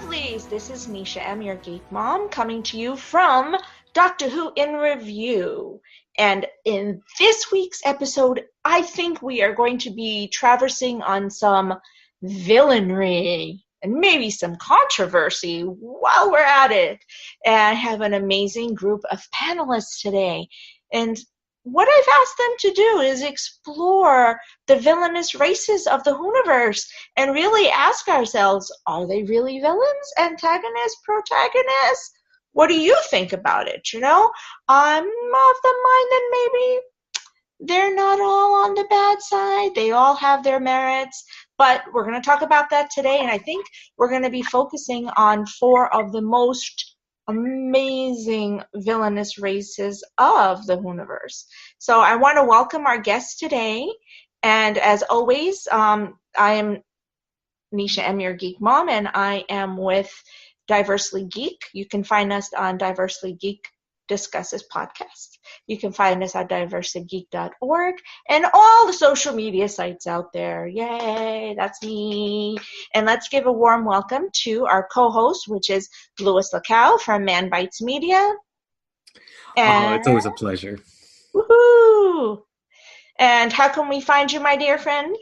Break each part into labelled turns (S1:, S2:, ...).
S1: lovelies! This is Neisha M, your Geek Mom, coming to you from Doctorwho in Review. And in this week's episode, I think we are going to be traversing on some villainry and maybe some controversy while we're at it. And I have an amazing group of panelists today. And what I've asked them to do is explore the villainous races of the Whoniverse and really ask ourselves, are they really villains, antagonists, protagonists? What do you think about it, you know? I'm of the mind that maybe they're not all on the bad side. They all have their merits. But we're going to talk about that today, and I think we're going to be focusing on 4 of the most amazing villainous races of the Whoniverse. So I want to welcome our guests today, and as always, I am Neisha M, your Geek Mom, and I am with Diversely Geek. You can find us on Diversely Geek Discusses podcast. You can find us at diverselygeek.org and all the social media sites out there. Yay, that's me. And let's give a warm welcome to our co-host, which is Lacau from Manbitesmedia.
S2: And it's always a pleasure.
S1: Woohoo! And how can we find you, my dear friend?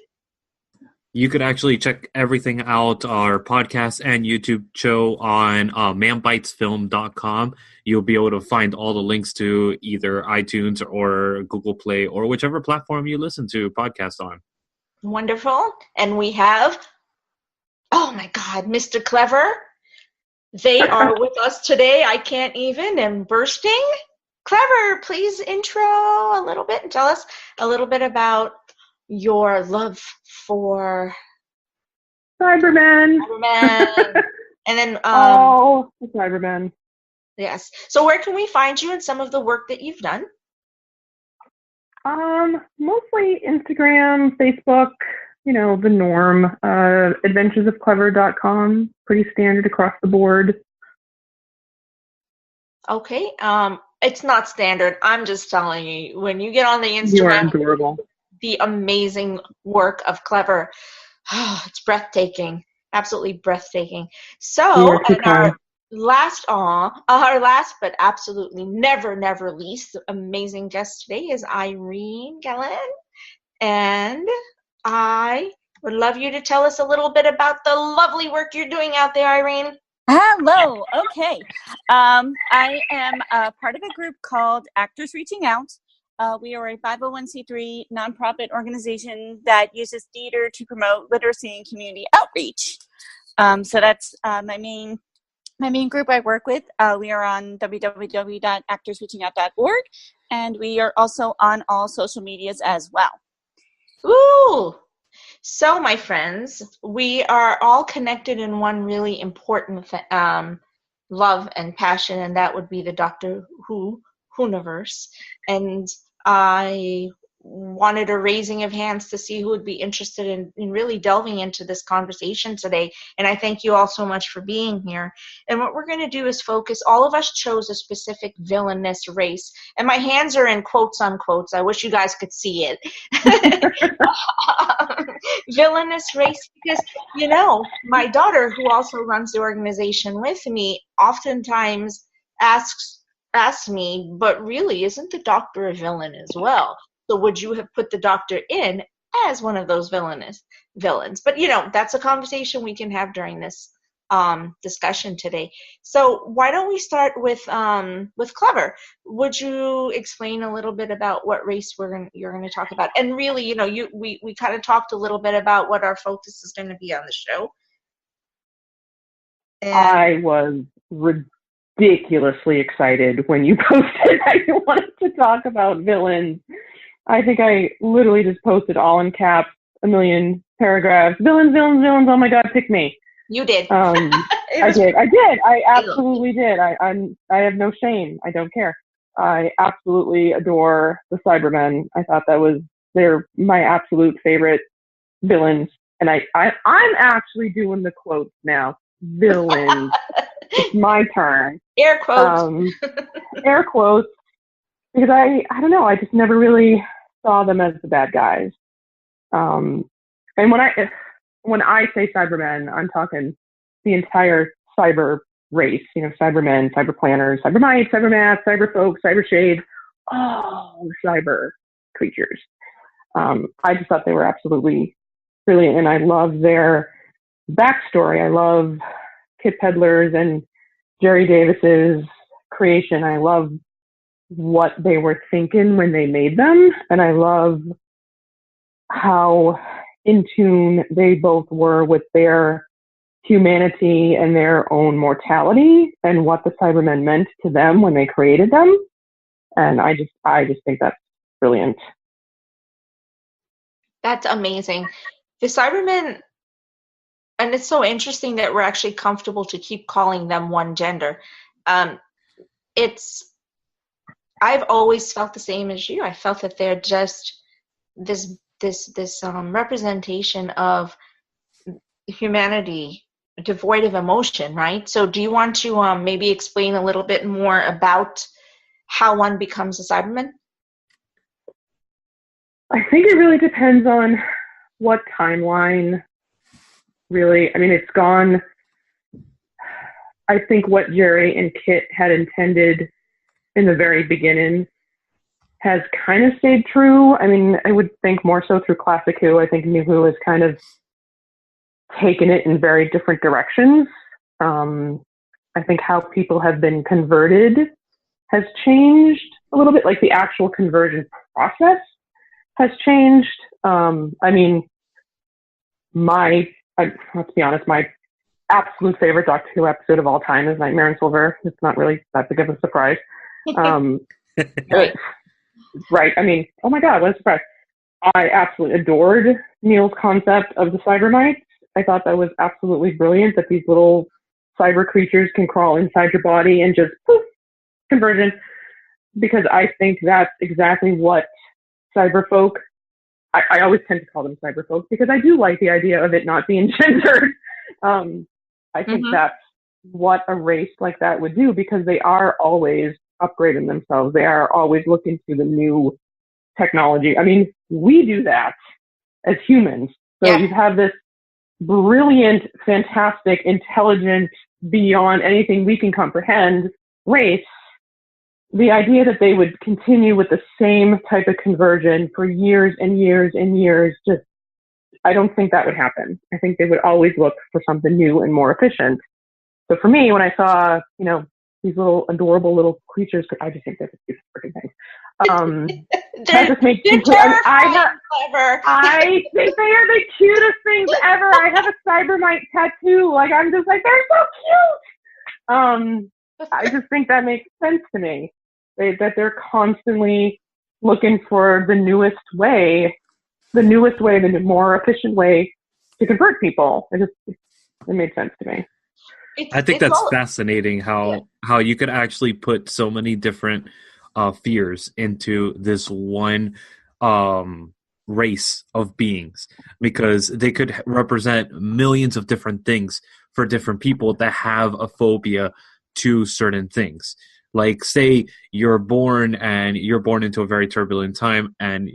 S2: You could actually check everything out, our podcast and YouTube show on manbitesfilm.com. You'll be able to find all the links to either iTunes or Google Play or whichever platform you listen to podcasts on.
S1: Wonderful. And we have, oh my God, Mr. Clever. They are with us today. I can't even. I'm bursting. Clever, please intro a little bit and tell us a little bit about your love for
S3: Cybermen.
S1: And then
S3: Cybermen.
S1: Yes. So where can we find you and some of the work that you've done?
S3: Mostly Instagram, Facebook, you know, the norm. Adventuresofclever.com, pretty standard across the board.
S1: Okay. It's not standard. I'm just telling you, when you get on the Instagram,
S3: you are adorable.
S1: The amazing work of Clever. Oh, it's breathtaking. Absolutely breathtaking. So, and our last but absolutely never least amazing guest today is Irene Callan. And I would love you to tell us a little bit about the lovely work you're doing out there, Irene.
S4: Hello. Okay. I am part of a group called Actors Reaching Out. We are a 501c3 nonprofit organization that uses theater to promote literacy and community outreach. So that's my main group I work with. We are on www.actorsreachingout.org, and we are also on all social medias as well.
S1: Ooh! So, my friends, we are all connected in one really important love and passion, and that would be the Doctorwho Whoniverse. And I wanted a raising of hands to see who would be interested in really delving into this conversation today. And I thank you all so much for being here. And what we're going to do is focus. All of us chose a specific villainous race. And my hands are in quotes unquotes. I wish you guys could see it. Villainous race, because, you know, my daughter, who also runs the organization with me, oftentimes asks me, but really, isn't the Doctor a villain as well? So would you have put the Doctor in as one of those villains? But, you know, that's a conversation we can have during this discussion today. So why don't we start with Clever? Would you explain a little bit about what race you're going to talk about? And really, you know, we kind of talked a little bit about what our focus is going to be on the show.
S3: And I was ridiculously excited when you posted that you wanted to talk about villains. I think I literally just posted all in caps, a million paragraphs. Villains, oh my God, pick me.
S1: You did.
S3: I did. I absolutely did. I have no shame. I don't care. I absolutely adore the Cybermen. I thought they're my absolute favorite villains. And I'm actually doing the quotes now. Villains. It's my turn.
S1: Air quotes.
S3: Air quotes. Because I don't know, I just never really saw them as the bad guys. And when I say Cybermen, I'm talking the entire cyber race, Cybermen, cyber planners, cybermites, cybermath, cyberfolk, cybershade, all cyber creatures. I just thought they were absolutely brilliant, and I love their backstory. I love Kit Pedler's and Jerry Davis's creation. I love what they were thinking when they made them, and I love how in tune they both were with their humanity and their own mortality and what the Cybermen meant to them when they created them. And I just think that's brilliant.
S1: That's amazing. The Cybermen, and it's so interesting that we're actually comfortable to keep calling them one gender. I've always felt the same as you. I felt that they're just this representation of humanity devoid of emotion, right? So do you want to maybe explain a little bit more about how one becomes a Cyberman?
S3: I think it really depends on what timeline, really. I mean, it's gone. I think what Jerry and Kit had intended in the very beginning has kind of stayed true. I mean, I would think more so through Classic Who. I think New Who has kind of taken it in very different directions. I think how people have been converted has changed a little bit, like the actual conversion process has changed. I mean, let's be honest, my absolute favorite Doctor Who episode of all time is Nightmare in Silver. It's not really that big of a surprise. Right. I mean, oh my God, what a surprise. I absolutely adored Neil's concept of the Cybermites. I thought that was absolutely brilliant, that these little cyber creatures can crawl inside your body and just poof, conversion. Because I think that's exactly what cyberfolk, I always tend to call them cyberfolk because I do like the idea of it not being gendered. I think that's what a race like that would do, because they are always upgrading themselves. They are always looking to the new technology. I mean, we do that as humans. So you have this brilliant, fantastic, intelligent, beyond anything we can comprehend race. The idea that they would continue with the same type of conversion for years and years and years, just, I don't think that would happen. I think they would always look for something new and more efficient. So for me, when I saw, these little adorable little creatures, I just think they're the cutest freaking things. That just makes me clever. I think they are the cutest things ever. I have a Cybermite tattoo. Like, I'm just like, they're so cute. I just think that makes sense to me. That they're constantly looking for the newest way, the more efficient way to convert people. It made sense to me.
S2: I think that's fascinating how you could actually put so many different fears into this one race of beings, because they could represent millions of different things for different people that have a phobia to certain things. Like, say you're born into a very turbulent time, and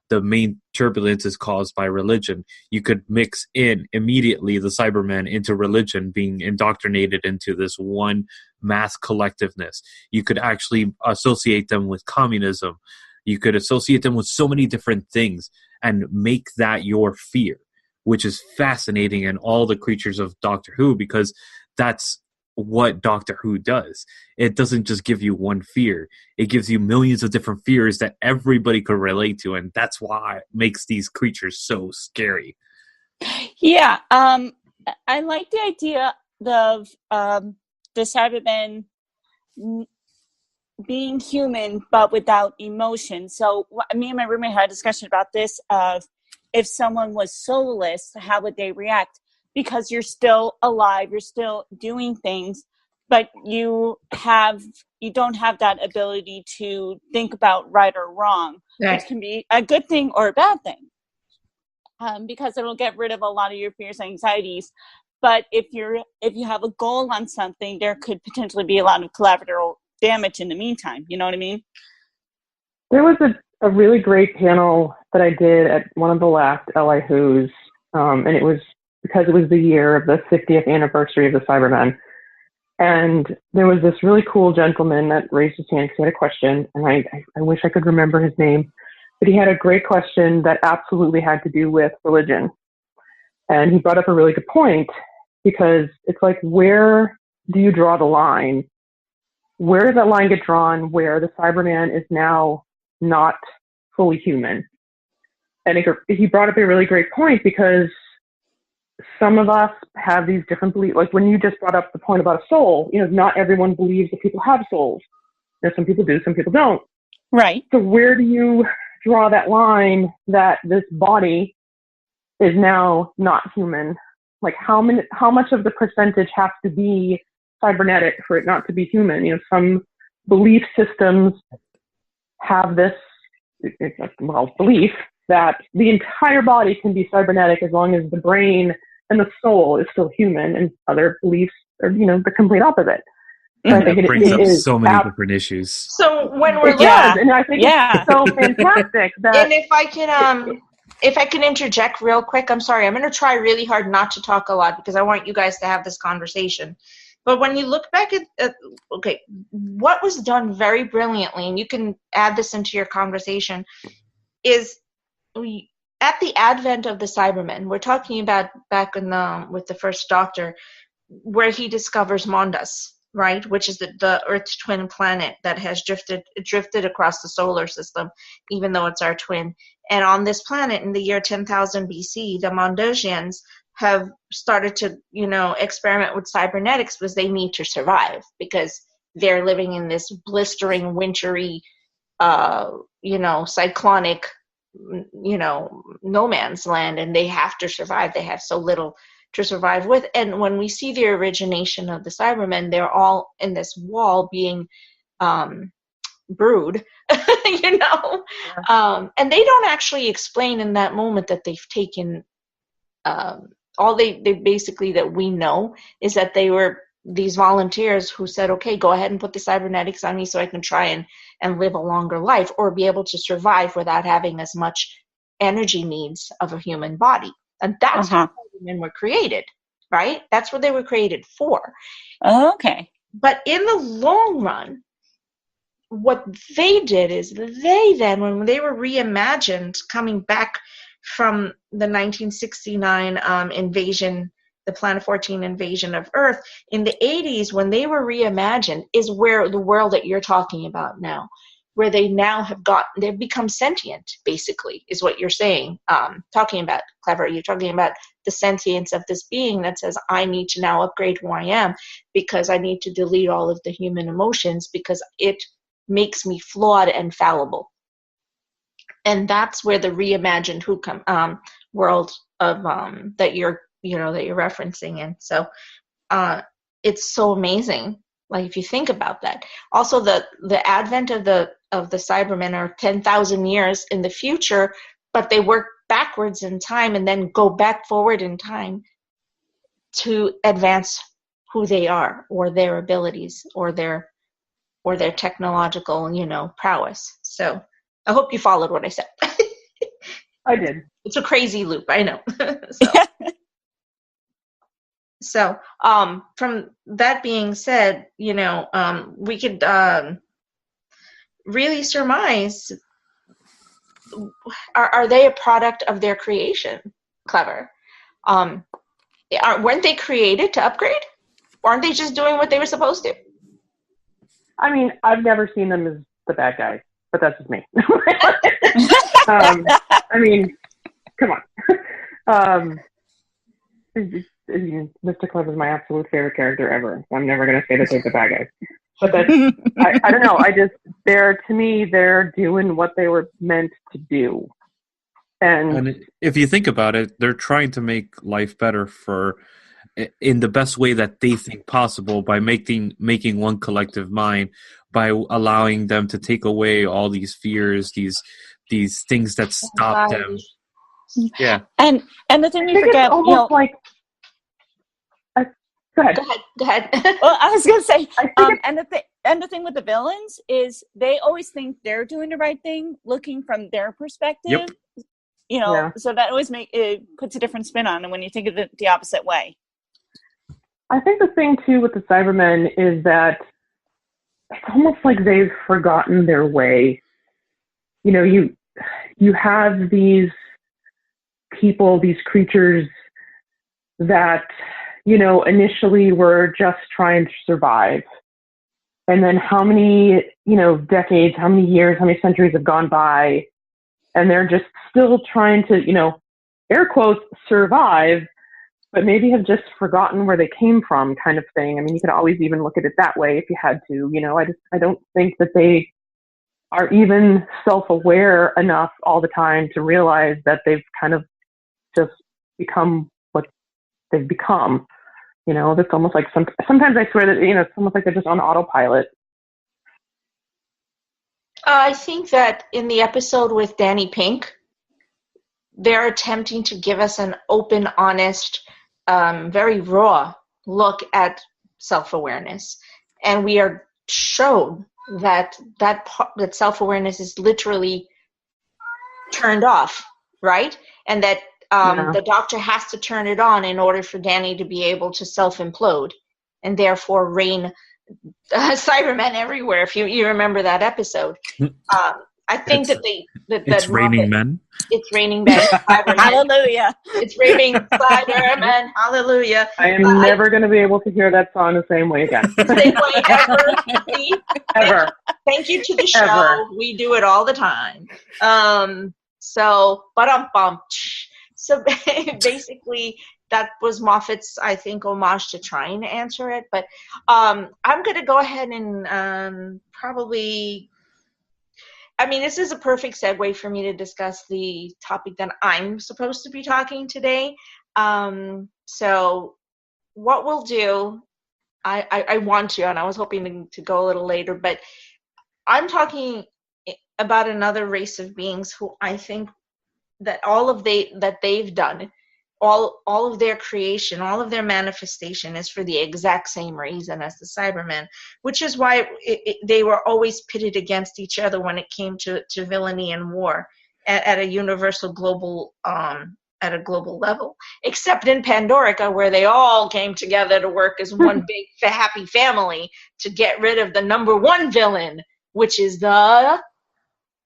S2: the main turbulence is caused by religion. You could mix in immediately the Cybermen into religion, being indoctrinated into this one mass collectiveness. You could actually associate them with communism. You could associate them with so many different things and make that your fear, which is fascinating in all the creatures of Doctor Who, because that's what Doctor Who does. It doesn't just give you one fear. It gives you millions of different fears that everybody could relate to, and that's why it makes these creatures so scary.
S4: Yeah, I like the idea of the Cybermen being human but without emotion. So me and my roommate had a discussion about this of, if someone was soulless, how would they react? Because you're still alive, you're still doing things, but you don't have that ability to think about right or wrong, which can be a good thing or a bad thing, because it'll get rid of a lot of your fears and anxieties. But if you have a goal on something, there could potentially be a lot of collateral damage in the meantime. You know what I mean?
S3: There was a really great panel that I did at one of the last LI Who's, and it was because it was the year of the 50th anniversary of the Cybermen. And there was this really cool gentleman that raised his hand because he had a question, and I wish I could remember his name, but he had a great question that absolutely had to do with religion. And he brought up a really good point, because it's like, where do you draw the line? Where does that line get drawn where the Cyberman is now not fully human? And he brought up a really great point, because some of us have these different beliefs. Like when you just brought up the point about a soul, not everyone believes that people have souls. Some people do, some people don't.
S4: Right.
S3: So where do you draw that line that this body is now not human? Like how much of the percentage has to be cybernetic for it not to be human? Some belief systems have this, belief that the entire body can be cybernetic as long as the brain and the soul is still human, and other beliefs are, the complete opposite. So I think
S2: it brings up
S3: is
S2: so many different issues.
S1: So when we're
S3: and I think it's so fantastic that.
S1: And if I can interject real quick, I'm sorry, I'm going to try really hard not to talk a lot because I want you guys to have this conversation. But when you look back at what was done very brilliantly, and you can add this into your conversation, is at the advent of the Cybermen, we're talking about back in with the first Doctor, where he discovers Mondas, right, which is the Earth's twin planet that has drifted across the solar system, even though it's our twin. And on this planet, in the year 10,000 BC, the Mondosians have started to, experiment with cybernetics because they need to survive, because they're living in this blistering, wintry, cyclonic, no man's land, and they have to survive. They have so little to survive with. And when we see the origination of the Cybermen, they're all in this wall being brewed,
S3: Yeah.
S1: And they don't actually explain in that moment that they've taken all they basically that we know is that they were these volunteers who said, okay, go ahead and put the cybernetics on me so I can try and live a longer life or be able to survive without having as much energy needs of a human body. And that's how Cybermen were created, right? That's what they were created for.
S4: Oh, okay.
S1: But in the long run, what they did is they then, when they were reimagined, coming back from the 1969 invasion, the Planet 14 invasion of Earth, in the 80s, when they were reimagined, is where the world that you're talking about now, where they now they've become sentient, basically, is what you're saying, talking about, Clever. You're talking about the sentience of this being that says, I need to now upgrade who I am because I need to delete all of the human emotions because it makes me flawed and fallible. And that's where the reimagined world of that you're referencing in. So it's so amazing. Like if you think about that. Also, the advent of the Cybermen are 10,000 years in the future, but they work backwards in time and then go back forward in time to advance who they are or their abilities or their technological, prowess. So I hope you followed what I said.
S3: I did.
S1: It's a crazy loop, I know. So from that being said, we could really surmise, are they a product of their creation? Clever. Weren't they created to upgrade? Aren't they just doing what they were supposed to?
S3: I mean, I've never seen them as the bad guys, but that's just me. I mean, come on. Mr. Clever is my absolute favorite character ever. I'm never going to say that they're the bad guys. But that's, I don't know. To me, they're doing what they were meant to do. And
S2: if you think about it, they're trying to make life better in the best way that they think possible by making one collective mind, by allowing them to take away all these fears, these things that stop them. Yeah.
S4: And the thing you forget,
S3: almost like. Go ahead.
S4: Well, I was going to say, and the thing with the villains is they always think they're doing the right thing, looking from their perspective.
S2: Yep.
S4: So that always puts a different spin on it when you think of it the opposite way.
S3: I think the thing too with the Cybermen is that it's almost like they've forgotten their way. You have these people, these creatures that, initially were just trying to survive. And then how many, decades, how many years, how many centuries have gone by, and they're just still trying to, air quotes, survive, but maybe have just forgotten where they came from, kind of thing. I mean, you could always even look at it that way if you had to. I don't think that they are even self-aware enough all the time to realize that they've kind of just become what they've become. That's almost like sometimes I swear that, it's almost like they're just on autopilot.
S1: I think that in the episode with Danny Pink, they're attempting to give us an open, honest, very raw look at self-awareness. And we are shown that self-awareness is literally turned off, right? And that the Doctor has to turn it on in order for Danny to be able to self-implode and therefore rain Cybermen everywhere. If you remember that episode, I think
S2: it's raining men.
S1: It's raining men.
S4: Hallelujah!
S1: It's raining Cybermen. Hallelujah!
S3: I am never going to be able to hear that song the same way again.
S1: Same way ever.
S3: Ever.
S1: Thank you to the show.
S3: Ever.
S1: We do it all the time. So basically, that was Moffat's, I think, homage to trying to answer it. But I'm going to go ahead and probably... I mean, this is a perfect segue for me to discuss the topic that I'm supposed to be talking today. So what we'll do, I want to, and I was hoping to go a little later, but I'm talking about another race of beings who I think that that they've done, all of their creation, all of their manifestation is for the exact same reason as the Cybermen, which is why they were always pitted against each other when it came to villainy and war at a universal global at a global level, except in Pandorica, where they all came together to work as one big happy family to get rid of the number one villain, which is the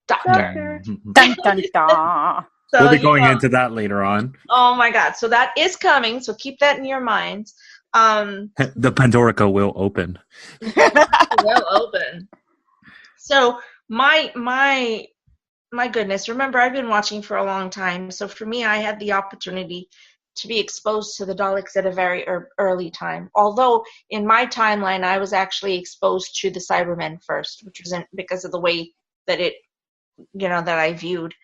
S1: Doctor.
S4: Dun, dun, dun.
S2: So, we'll be going into that later on.
S1: Oh my God! So that is coming. So keep that in your minds.
S2: The Pandorica will open.
S1: Will open. So my goodness! Remember, I've been watching for a long time. So for me, I had the opportunity to be exposed to the Daleks at a very early time. Although in my timeline, I was actually exposed to the Cybermen first, which was because of the way that that I viewed.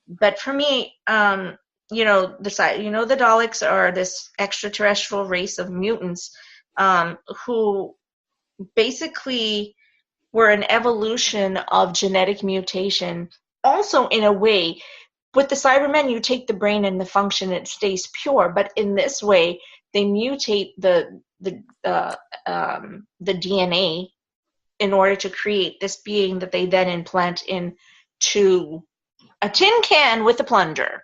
S1: But for me, the Daleks are this extraterrestrial race of mutants who basically were an evolution of genetic mutation. Also, in a way, with the Cybermen, you take the brain and the function, it stays pure. But in this way, they mutate the DNA in order to create this being that they then implant into a tin can with a plunger.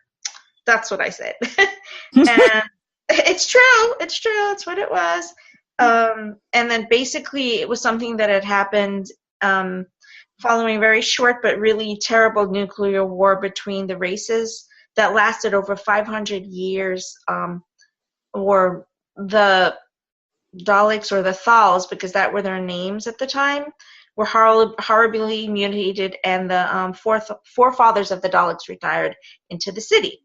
S1: That's what I said. And it's true. It's true. That's what it was. And then basically it was something that had happened following a very short but really terrible nuclear war between the races that lasted over 500 years, or the Daleks, or the Thals, because that were their names at the time, were horribly mutated, and the forefathers of the Daleks retired into the city.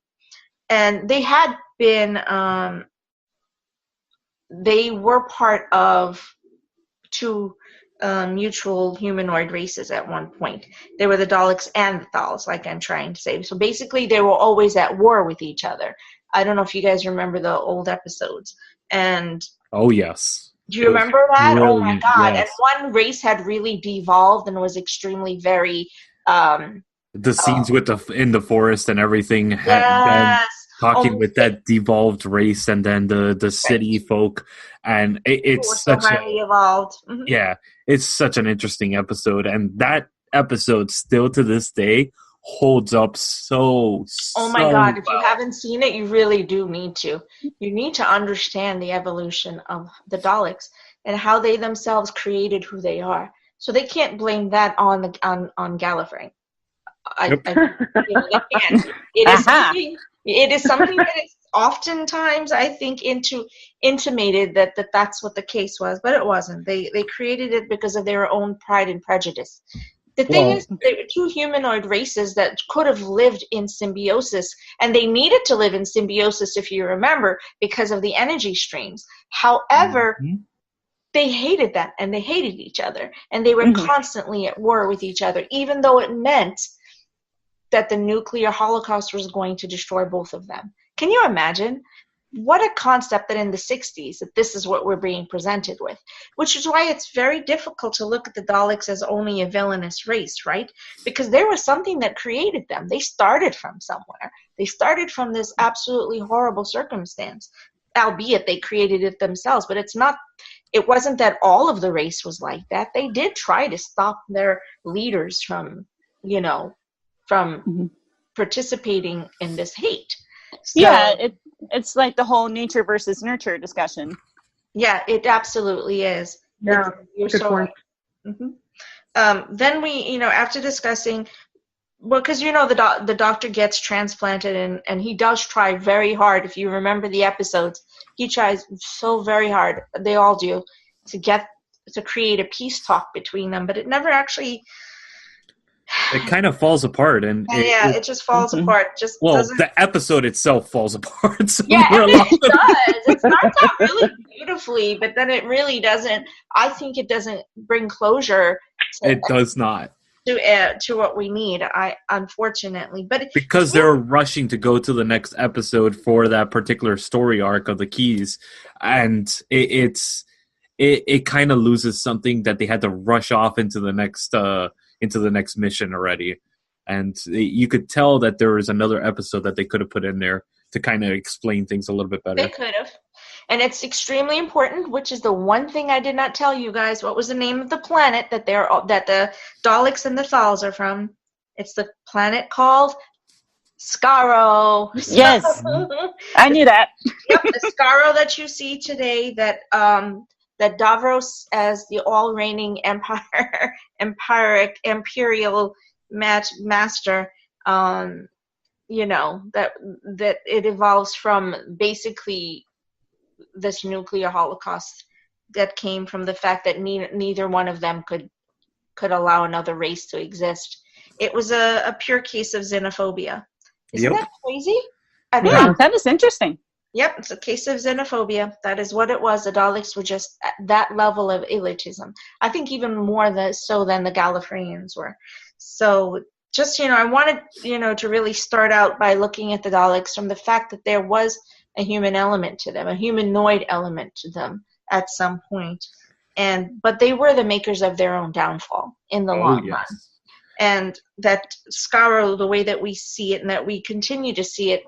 S1: And they had been, they were part of two mutual humanoid races at one point. They were the Daleks and the Thals, like I'm trying to say. So basically they were always at war with each other. I don't know if you guys remember the old episodes. And
S2: oh, yes.
S1: Do you remember that?
S2: Brilliant.
S1: Oh my God.
S2: Yes.
S1: And one race had really devolved and was extremely very
S2: the scenes with in the forest and everything had
S1: yes.
S2: been talking with that devolved race, and then the city folk, and it's such
S1: highly evolved.
S2: Yeah, it's such an interesting episode, and that episode still to this day holds up
S1: Oh my
S2: so
S1: God, if you
S2: well.
S1: haven't seen it, you really do need to. You need to understand the evolution of the Daleks and how they themselves created who they are. So they can't blame that on Gallifrey.
S2: Yep.
S1: They can't. It is something that is oftentimes, I think, intimated that that's what the case was, but it wasn't. They created it because of their own pride and prejudice. The thing is, they were two humanoid races that could have lived in symbiosis, and they needed to live in symbiosis, if you remember, because of the energy streams. However, they hated that, and they hated each other, and they were constantly at war with each other, even though it meant that the nuclear holocaust was going to destroy both of them. Can you imagine? What a concept that in the 60s, that this is what we're being presented with, which is why it's very difficult to look at the Daleks as only a villainous race, right? Because there was something that created them. They started from somewhere. They started from this absolutely horrible circumstance, albeit they created it themselves, but it wasn't that all of the race was like that. They did try to stop their leaders from participating in this hate. So,
S4: yeah, it's like the whole nature versus nurture discussion.
S1: Yeah, it absolutely is.
S3: Yeah,
S1: you're
S3: good
S1: so
S3: point.
S1: right. Then we, after discussing, well, because the doctor gets transplanted, and he does try very hard. If you remember the episodes, he tries so very hard. They all do, to create a peace talk between them, but it never actually.
S2: It kind of falls apart, and
S1: it just falls apart.
S2: The episode itself falls apart. So
S1: yeah, it does. It starts out really beautifully, but then it really doesn't. I think it doesn't bring closure.
S2: It does not
S1: to what we need. Unfortunately, but
S2: because they're rushing to go to the next episode for that particular story arc of the keys, and it kind of loses something that they had to rush off into the next mission already. And you could tell that there was another episode that they could have put in there to kind of explain things a little bit better.
S1: They could have. And it's extremely important, which is the one thing I did not tell you guys. What was the name of the planet that the Daleks and the Thals are from? It's the planet called Skaro.
S4: Yes. I knew that.
S1: Yep, the Skaro that you see today, that Davros, as the all-reigning imperial master, that it evolves from basically this nuclear holocaust that came from the fact that neither one of them could allow another race to exist. It was a pure case of xenophobia. Isn't that crazy?
S4: That is interesting.
S1: Yep, it's a case of xenophobia. That is what it was. The Daleks were just at that level of elitism. I think even more so than the Gallifreyans were. So just, I wanted, to really start out by looking at the Daleks from the fact that there was a human element to them, a humanoid element to them at some point. But they were the makers of their own downfall in the long run. And that Skaro, the way that we see it and that we continue to see it,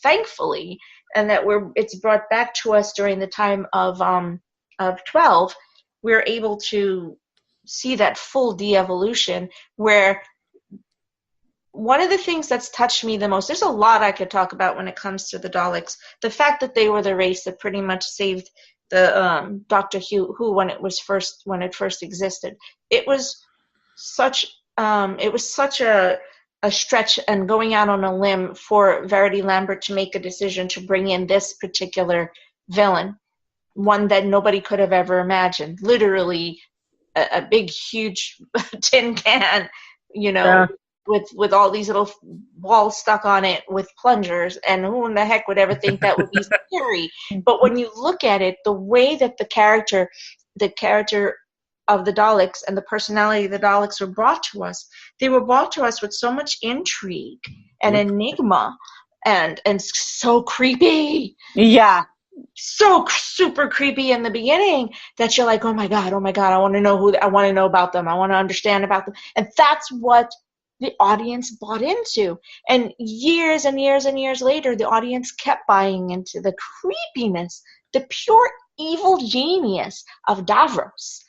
S1: thankfully, and that it's brought back to us during the time of 12, we're able to see that full de-evolution, where one of the things that's touched me the most, there's a lot I could talk about when it comes to the Daleks. The fact that they were the race that pretty much saved the Doctorwho when it first existed. It was such a stretch and going out on a limb for Verity Lambert to make a decision to bring in this particular villain, one that nobody could have ever imagined. Literally a big, huge tin can, with all these little balls stuck on it with plungers, and who in the heck would ever think that would be scary? But when you look at it, the way that the character of the Daleks and the personality of the Daleks were brought to us, they were brought to us with so much intrigue and enigma and so creepy.
S4: Yeah.
S1: So super creepy in the beginning that you're like, oh my God, I want to know about them. I want to understand about them. And that's what the audience bought into. And years and years and years later, the audience kept buying into the creepiness, the pure evil genius of Davros.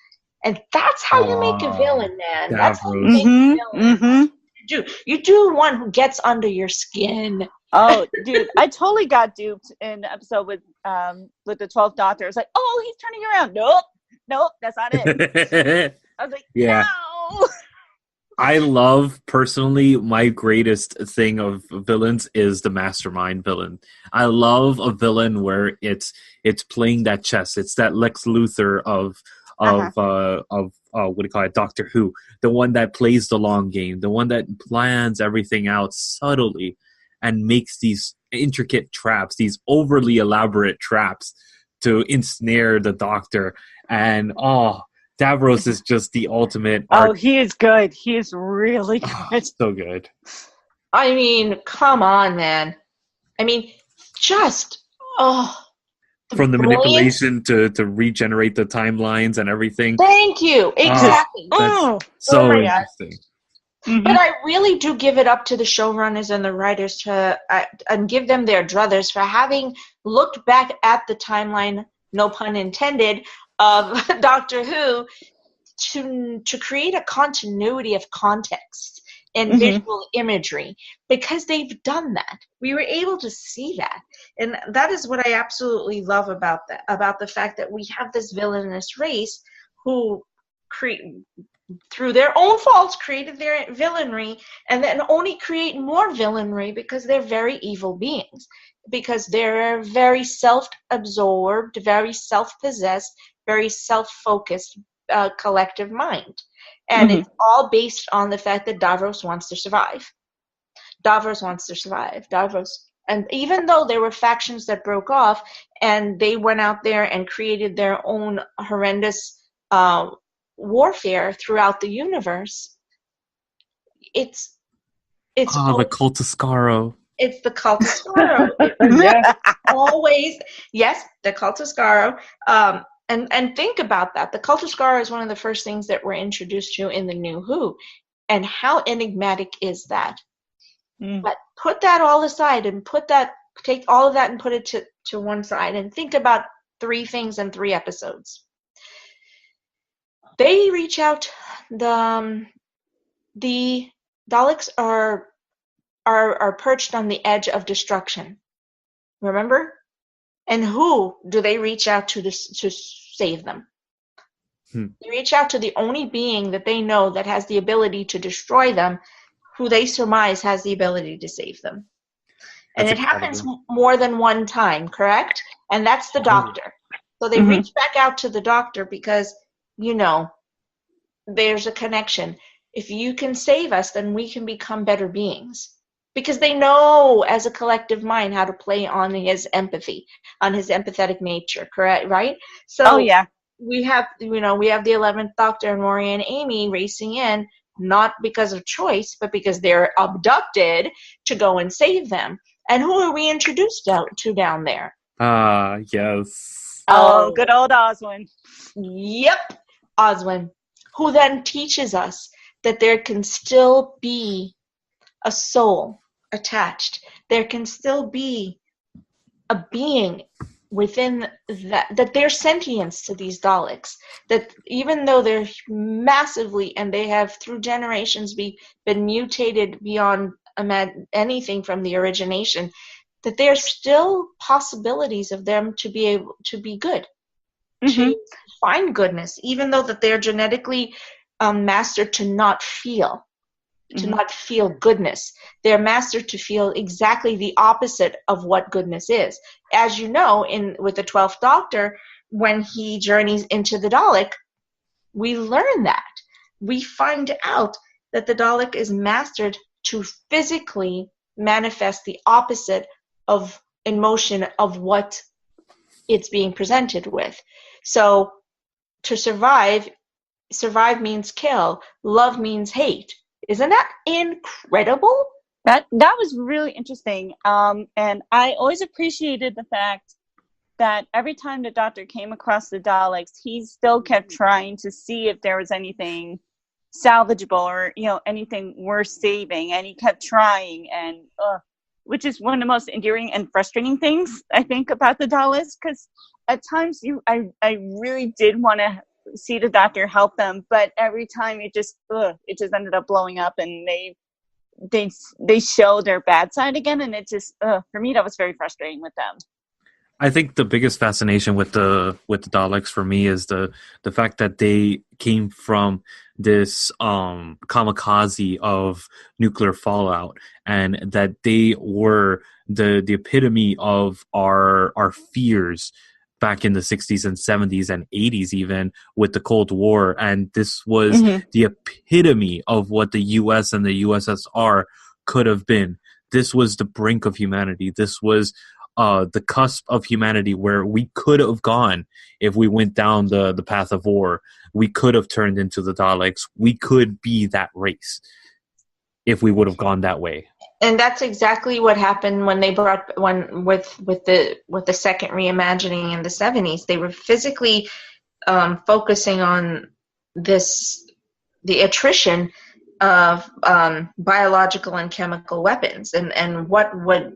S1: And that's how you make a villain, man. That's how you make a villain. You do one who gets under your skin.
S4: Oh, dude, I totally got duped in the episode with the 12th Doctor. It's like, oh, he's turning around. Nope, that's not it. I was like,
S2: Yeah.
S4: no.
S2: I love, personally, my greatest thing of villains is the mastermind villain. I love a villain where it's playing that chess. It's that Lex Luthor of what do you call it, Doctor Who, the one that plays the long game, the one that plans everything out subtly and makes these intricate traps, these overly elaborate traps to ensnare the Doctor. And Davros is just the ultimate.
S4: Oh, he is good. He is really good.
S2: So good.
S1: I mean, come on, man. I mean, just
S2: from the manipulation to regenerate the timelines and everything.
S1: Thank you. Exactly.
S2: So interesting.
S1: Mm-hmm. But I really do give it up to the showrunners and the writers and give them their druthers for having looked back at the timeline, no pun intended, of Doctor Who to create a continuity of context and visual imagery, because they've done that. We were able to see that. And that is what I absolutely love about that, about the fact that we have this villainous race who through their own faults created their villainy, and then only create more villainy because they're very evil beings, because they're very self-absorbed, very self-possessed, very self-focused collective mind. And it's all based on the fact that Davros wants to survive. And even though there were factions that broke off and they went out there and created their own horrendous warfare throughout the universe, it's
S2: the Cult of Skaro.
S1: It's the Cult of Skaro. Always, yes, the Cult of Skaro. And think about that. The Cult of Skaro is one of the first things that we're introduced to in the New Who. And how enigmatic is that? But put that all aside and take all of that and put it to one side and think about 3 things in 3 episodes. They reach out. The Daleks are perched on the edge of destruction. Remember? And who do they reach out to save them? They reach out to the only being that they know that has the ability to destroy them, who they surmise has the ability to save them. And it happens more than one time, correct? And that's the Doctor. So they reach back out to the Doctor because, there's a connection. If you can save us, then we can become better beings. Because they know as a collective mind how to play on his empathy, on his empathetic nature, correct? Right? So we have the 11th Doctor and Rory and Amy racing in, not because of choice, but because they're abducted to go and save them. And who are we introduced to down there?
S2: Yes.
S4: Oh, good old Oswin.
S1: Yep, Oswin, who then teaches us that there can still be a soul attached. There can still be a being within that there's sentience to these Daleks, that even though they're massively, and they have through generations been mutated beyond anything from the origination, that there's still possibilities of them to be able to be good, to find goodness, even though that they're genetically mastered to not feel goodness. They're mastered to feel exactly the opposite of what goodness is. As you know, with the 12th Doctor, when he journeys into the Dalek, we learn that. We find out that the Dalek is mastered to physically manifest the opposite of emotion of what it's being presented with. So to survive means kill. Love means hate. Isn't that incredible?
S4: That was really interesting. And I always appreciated the fact that every time the Doctor came across the Daleks, he still kept trying to see if there was anything salvageable or, anything worth saving. And he kept trying, and which is one of the most endearing and frustrating things, I think, about the Daleks. Because at times I really did want to see the Doctor help them, but every time it just ended up blowing up, and they they show their bad side again, and it just for me that was very frustrating with them.
S2: I think the biggest fascination with the Daleks for me is the fact that they came from this kamikaze of nuclear fallout, and that they were the epitome of our fears back in the 60s and 70s and 80s, even with the Cold War. And this was the epitome of what the US and the USSR could have been. This was the brink of humanity. This was the cusp of humanity, where we could have gone if we went down the path of war. We could have turned into the Daleks. We could be that race if we would have gone that way.
S1: And that's exactly what happened when they brought with the second reimagining in the 70s. They were physically focusing on the attrition of biological and chemical weapons, and what are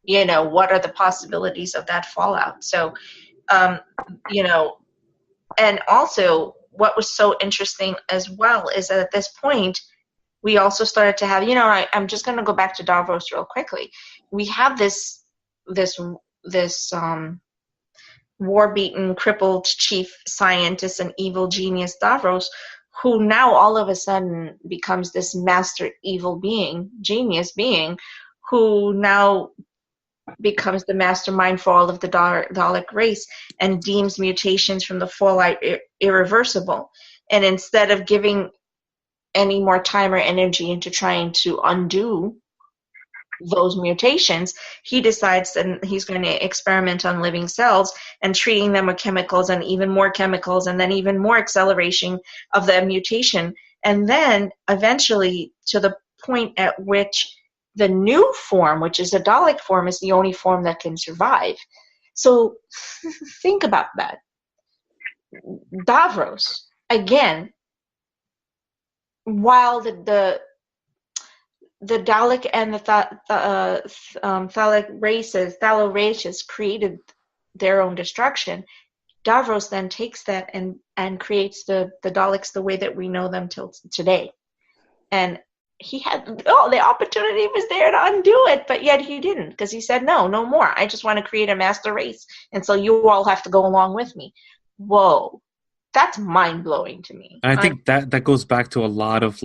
S1: the possibilities of that fallout. So, and also what was so interesting as well is that at this point, we also started to have, I'm just going to go back to Davros real quickly. We have this war-beaten, crippled chief scientist and evil genius Davros, who now all of a sudden becomes this master evil being, genius being, who now becomes the mastermind for all of the Dalek race and deems mutations from the fallout irreversible. And instead of giving any more time or energy into trying to undo those mutations, he decides that he's going to experiment on living cells and treating them with chemicals and even more chemicals, and then even more acceleration of the mutation. And then eventually to the point at which the new form, which is a Dalek form, is the only form that can survive. So think about that. Davros, again, while the Dalek and the Thalo races created their own destruction, Davros then takes that and creates the Daleks the way that we know them till today. And he had the opportunity was there to undo it, but yet he didn't, because he said no more. I just want to create a master race, and so you all have to go along with me. Whoa, that's mind-blowing to me.
S2: And I think that goes back to a lot of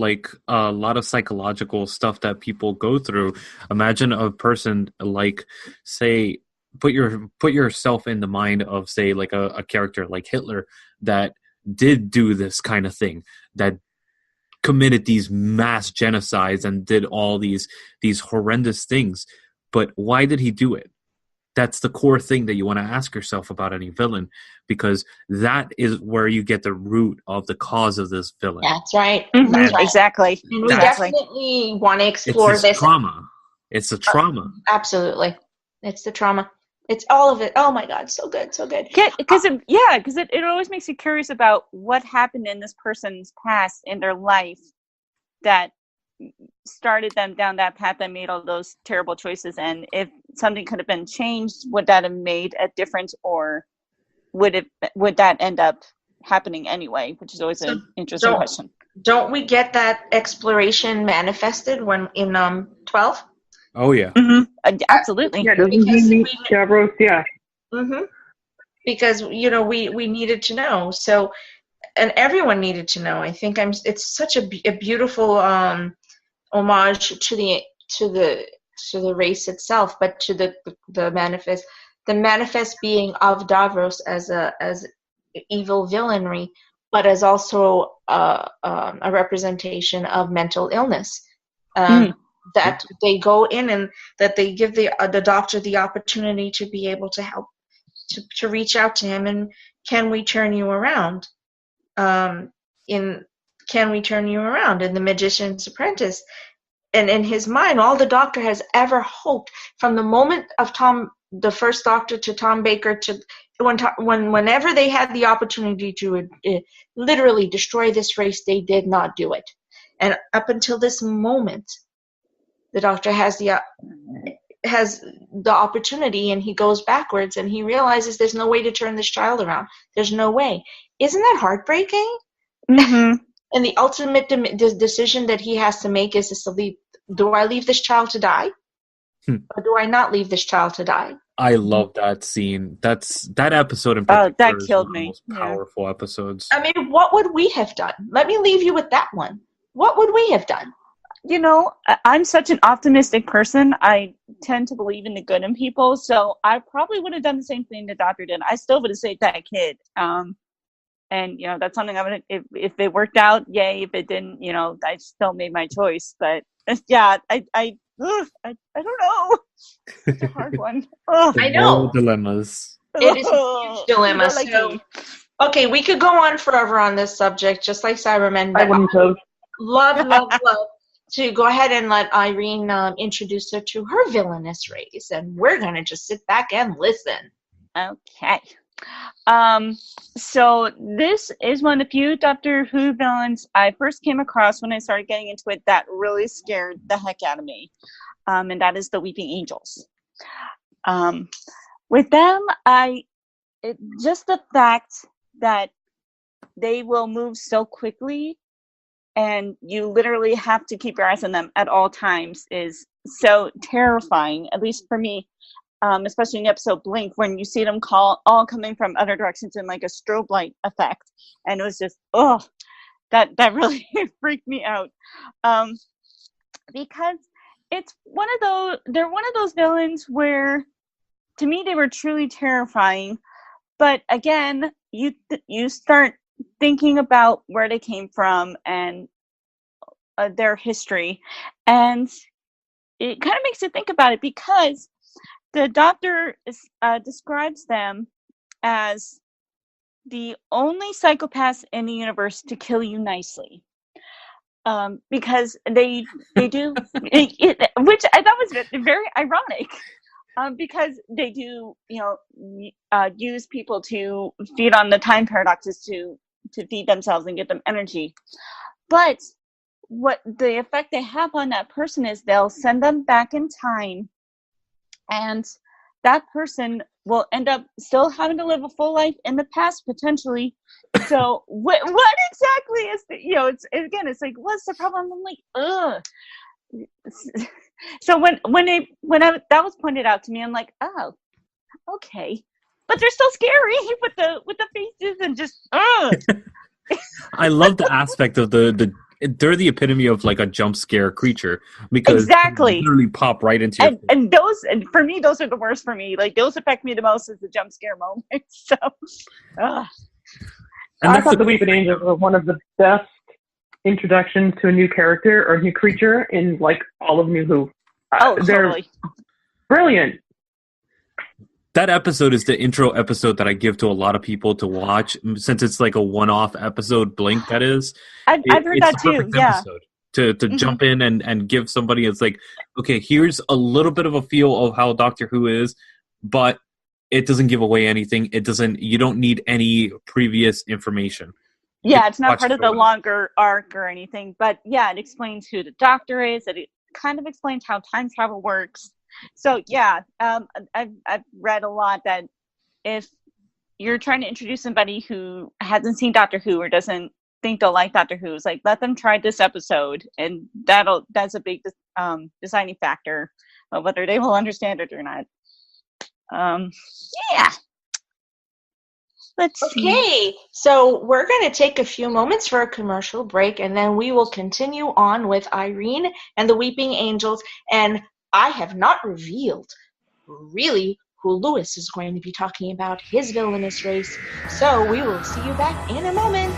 S2: psychological stuff that people go through. Imagine a person, like, say, put yourself in the mind of, say, like a character like Hitler that did do this kind of thing, that committed these mass genocides and did all these horrendous things. But why did he do it? That's the core thing that you want to ask yourself about any villain, because that is where you get the root of the cause of this villain.
S1: That's right.
S4: Mm-hmm.
S1: That's right.
S4: Exactly.
S1: And we definitely want to explore this
S2: trauma. It's the trauma.
S1: Absolutely. It's the trauma. It's all of it. Oh my God, so good, so good.
S4: Because it always makes you curious about what happened in this person's past in their life that started them down that path that made all those terrible choices. And if something could have been changed, would that have made a difference, or would that end up happening anyway? Which is always an interesting question.
S1: Don't we get that exploration manifested when in 12?
S2: Oh yeah.
S4: Mm-hmm. Absolutely.
S3: Yeah, doesn't he meet Davros? Yeah.
S1: Mm-hmm. Because we needed to know. So, and everyone needed to know. I think it's such a beautiful homage to the race itself, but to the manifest being of Davros as evil villainry, but as also a representation of mental illness. That they go in and that they give the doctor the opportunity to be able to help, to reach out to him, and can we turn you around? In The Magician's Apprentice, and in his mind, all the Doctor has ever hoped from the moment of the first Doctor to Tom Baker, to whenever they had the opportunity to literally destroy this race, they did not do it. And up until this moment, the Doctor has the opportunity, and he goes backwards, and he realizes there's no way to turn this child around. There's no way. Isn't that heartbreaking?
S4: Mm-hmm.
S1: And the ultimate decision that he has to make is to do I leave this child to die? Or do I not leave this child to die?
S2: I love that scene. That episode in particular.
S4: That
S2: is
S4: killed
S2: one of the
S4: me.
S2: most powerful episodes.
S1: I mean, what would we have done? Let me leave you with that one. What would we have done?
S4: You know, I'm such an optimistic person. I tend to believe in the good in people, so I probably would have done the same thing the doctor did. I still would have saved that kid. And you know, that's something I would. If it worked out, yay. If it didn't, you know, I still made my choice. But yeah, I don't know. It's a hard one.
S1: I know.
S2: Dilemmas.
S1: It is a huge dilemma. So, okay, we could go on forever on this subject, just like Cybermen.
S3: I wouldn't have.
S1: Love to go ahead and let Irene introduce her to her villainous race, and we're going to just sit back and listen.
S4: Okay. So this is one of the few Doctor Who villains I first came across when I started getting into it that really scared the heck out of me. And that is the Weeping Angels. With them, just the fact that they will move so quickly and you literally have to keep your eyes on them at all times is so terrifying, at least for me. Especially in the episode Blink, when you see them all coming from other directions in like a strobe light effect. And it was just, that really freaked me out. Because they're one of those villains where, to me, they were truly terrifying. But again, you start thinking about where they came from and their history. And it kind of makes you think about it, because the Doctor describes them as the only psychopaths in the universe to kill you nicely. Because they do, which I thought was very ironic, because they do, use people to feed on the time paradoxes to feed themselves and get them energy. But what the effect they have on that person is they'll send them back in time, and that person will end up still having to live a full life in the past, potentially. So what exactly is it's like, what's the problem? I'm like, ugh. So when that was pointed out to me, I'm like, oh, okay. But they're still scary with the faces and just, ugh.
S2: I love the aspect of they're the epitome of like a jump scare creature, because
S4: exactly
S2: they literally pop right into your face.
S4: And for me, those are the worst for me. Like, those affect me the most as the jump scare moment. So,
S3: I thought the Weeping Angels were one of the best introductions to a new character or new creature in like all of New Who. They're
S4: totally
S3: brilliant.
S2: That episode is the intro episode that I give to a lot of people to watch, since it's like a one-off episode. Blink, that is.
S4: I've heard that too. Yeah.
S2: To jump in and give somebody, it's like, okay, here's a little bit of a feel of how Doctor Who is, but it doesn't give away anything. You don't need any previous information.
S4: Yeah, it's not part of the longer arc or anything, but yeah, it explains who the Doctor is. It kind of explains how time travel works. So yeah, I've read a lot that if you're trying to introduce somebody who hasn't seen Doctor Who or doesn't think they'll like Doctor Who, it's like, let them try this episode, and that's a big deciding factor of whether they will understand it or not. Yeah. Let's see.
S1: Okay, so we're going to take a few moments for a commercial break, and then we will continue on with Irene and the Weeping Angels. And I have not revealed really who Lewis is going to be talking about, his villainous race. So we will see you back in a moment.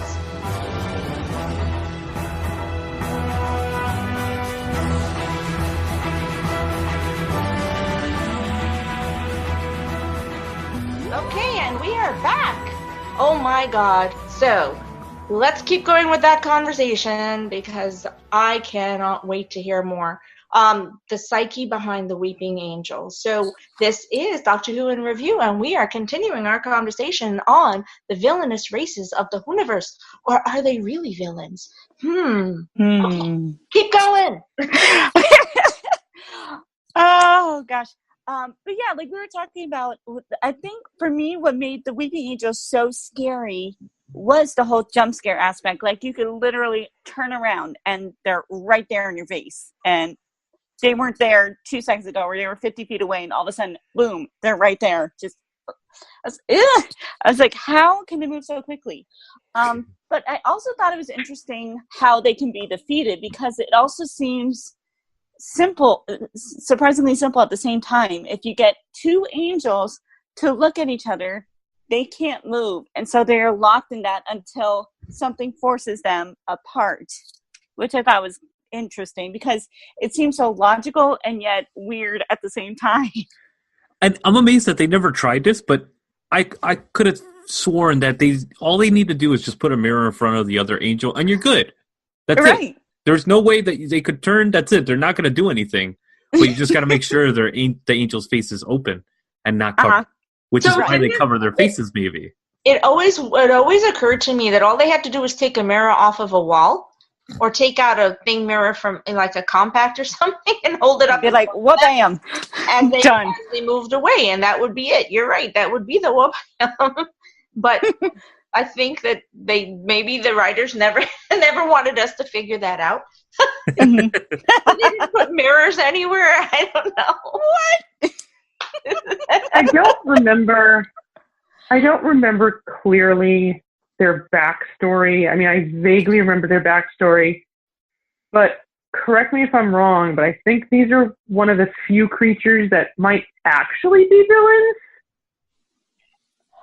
S1: Okay, and we are back. Oh my God. So let's keep going with that conversation, because I cannot wait to hear more. The psyche behind the Weeping Angels. So this is Doctor Who in Review, and we are continuing our conversation on the villainous races of the Whoniverse. Or are they really villains? Okay, keep going.
S4: Oh gosh. But yeah, like we were talking about, I think for me, what made the Weeping Angels so scary was the whole jump scare aspect. Like, you could literally turn around and they're right there in your face. And they weren't there 2 seconds ago, or they were 50 feet away, and all of a sudden, boom, they're right there. Just, I was like, how can they move so quickly? But I also thought it was interesting how they can be defeated, because it also seems simple, surprisingly simple at the same time. If you get 2 angels to look at each other, they can't move, and so they're locked in that until something forces them apart, which I thought was interesting, because it seems so logical and yet weird at the same time.
S2: And I'm amazed that they never tried this, but I could have sworn that all they need to do is just put a mirror in front of the other angel, and you're good. That's right. It. There's no way that they could turn. That's it. They're not going to do anything. But you just got to make sure the angel's face is open and not covered, which is why they cover their faces. Maybe
S1: it always occurred to me that all they had to do was take a mirror off of a wall, or take out a thing mirror from like a compact or something, and hold it up.
S4: Be like, "What I am,"
S1: and they moved away, and that would be it. You're right. That would be the whoop. But I think that maybe the writers never wanted us to figure that out. They didn't put mirrors anywhere. I don't know. What?
S3: I don't remember clearly their backstory. I mean, I vaguely remember their backstory, but correct me if I'm wrong, but I think these are one of the few creatures that might actually be villains.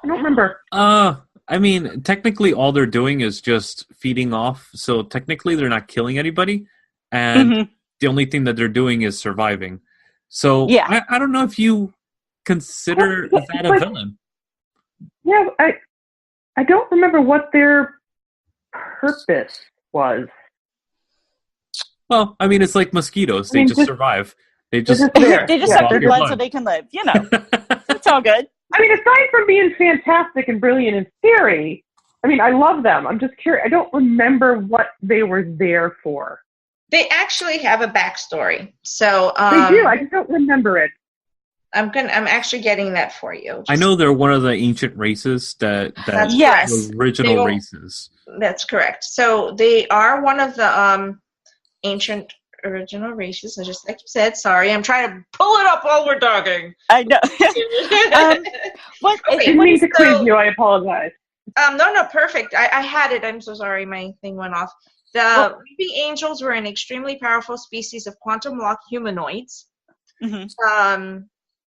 S3: I don't remember.
S2: I mean, technically all they're doing is just feeding off, so technically they're not killing anybody, and the only thing that they're doing is surviving. So yeah. I don't know if you consider that a villain.
S3: Yeah, I don't remember what their purpose was.
S2: Well, I mean, it's like mosquitoes. They just survive. They just suck
S4: their blood so they can live. You know, it's all good.
S3: I mean, aside from being fantastic and brilliant in theory, I mean, I love them. I'm just curious. I don't remember what they were there for.
S1: They actually have a backstory. So
S3: they do. I just don't remember it.
S1: I'm actually getting that for you.
S2: I know they're one of the ancient races that original races.
S1: That's correct. So they are one of the ancient original races. So just like you said, sorry, I'm trying to pull it up while we're talking.
S4: I know.
S3: Didn't mean to quiz you. I apologize.
S1: No, perfect. I had it. I'm so sorry. My thing went off. The Weeping Angels were an extremely powerful species of quantum lock humanoids.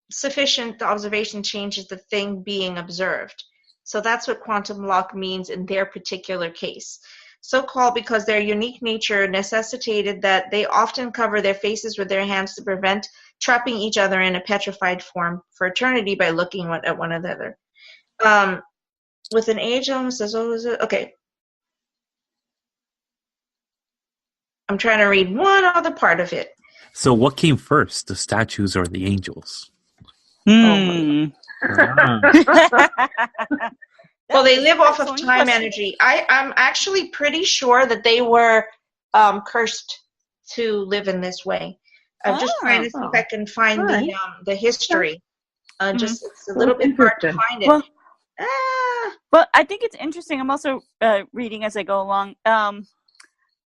S1: Sufficient observation changes the thing being observed. So that's what quantum lock means in their particular case. So called because their unique nature necessitated that they often cover their faces with their hands to prevent trapping each other in a petrified form for eternity by looking at one another. With an angel, says, "Oh, is it okay?" I'm trying to read one other part of it.
S2: So, what came first, the statues or the angels?
S1: Well, they live off of time energy. I'm actually pretty sure that they were cursed to live in this way. I'm just trying to see if I can find the history. It's a little bit hard to find it.
S4: Well, I think it's interesting. I'm also reading as I go along.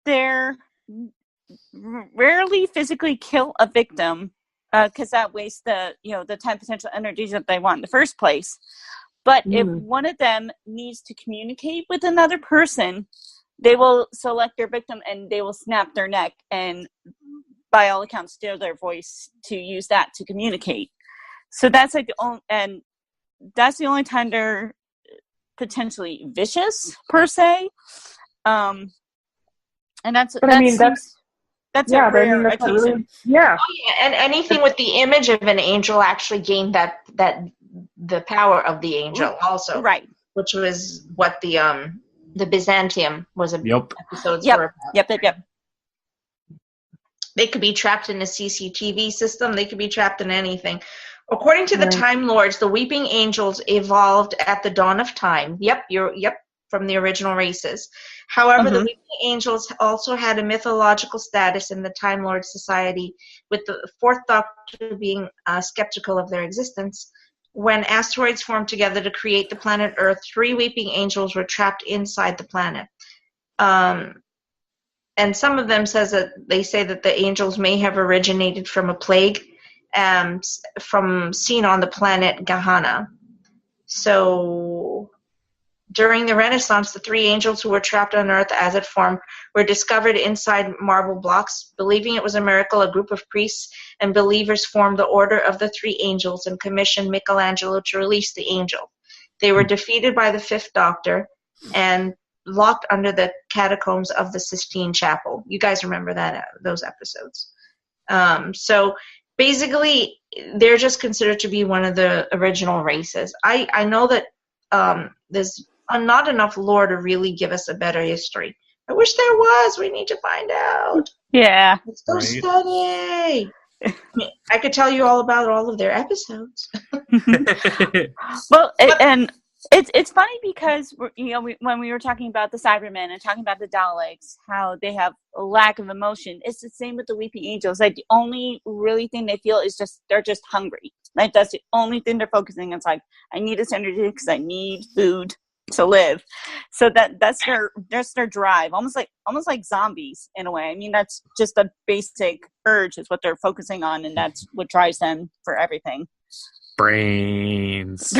S4: They're rarely physically kill a victim, because that wastes the time potential energies that they want in the first place. But if one of them needs to communicate with another person, they will select their victim and they will snap their neck and, by all accounts, steal their voice to use that to communicate. So that's like that's the only time they're potentially vicious per se. And that's a rare occasion.
S3: Yeah.
S1: Oh, yeah, and anything with the image of an angel actually gained that the power of the angel also,
S4: right?
S1: Which was what the Byzantium was episodes were about.
S4: Yep.
S1: They could be trapped in a CCTV system. They could be trapped in anything. According to the Time Lords, the Weeping Angels evolved at the dawn of time. From the original races. However, the Weeping Angels also had a mythological status in the Time Lord society, with the fourth Doctor being skeptical of their existence. When asteroids formed together to create the planet Earth, 3 Weeping Angels were trapped inside the planet. and some of them say that the angels may have originated from a plague from seen on the planet Gahana. So during the Renaissance, the three angels who were trapped on Earth as it formed were discovered inside marble blocks. Believing it was a miracle, a group of priests and believers formed the Order of the Three Angels and commissioned Michelangelo to release the angel. They were defeated by the Fifth Doctor and locked under the catacombs of the Sistine Chapel. You guys remember those episodes. So basically, they're just considered to be one of the original races. I know that there's not enough lore to really give us a better history. I wish there was. We need to find out.
S4: Yeah.
S1: Let's go study. I could tell you all about all of their episodes.
S4: Well, and it's funny because when we were talking about the Cybermen and talking about the Daleks, how they have a lack of emotion. It's the same with the Weeping Angels. Like the only really thing they feel is they're just hungry. Like that's the only thing they're focusing on. It's like, I need this energy because I need food to live. So that's their drive, almost like zombies in a way. I mean, that's just a basic urge is what they're focusing on, and that's what drives them for everything.
S2: Brains.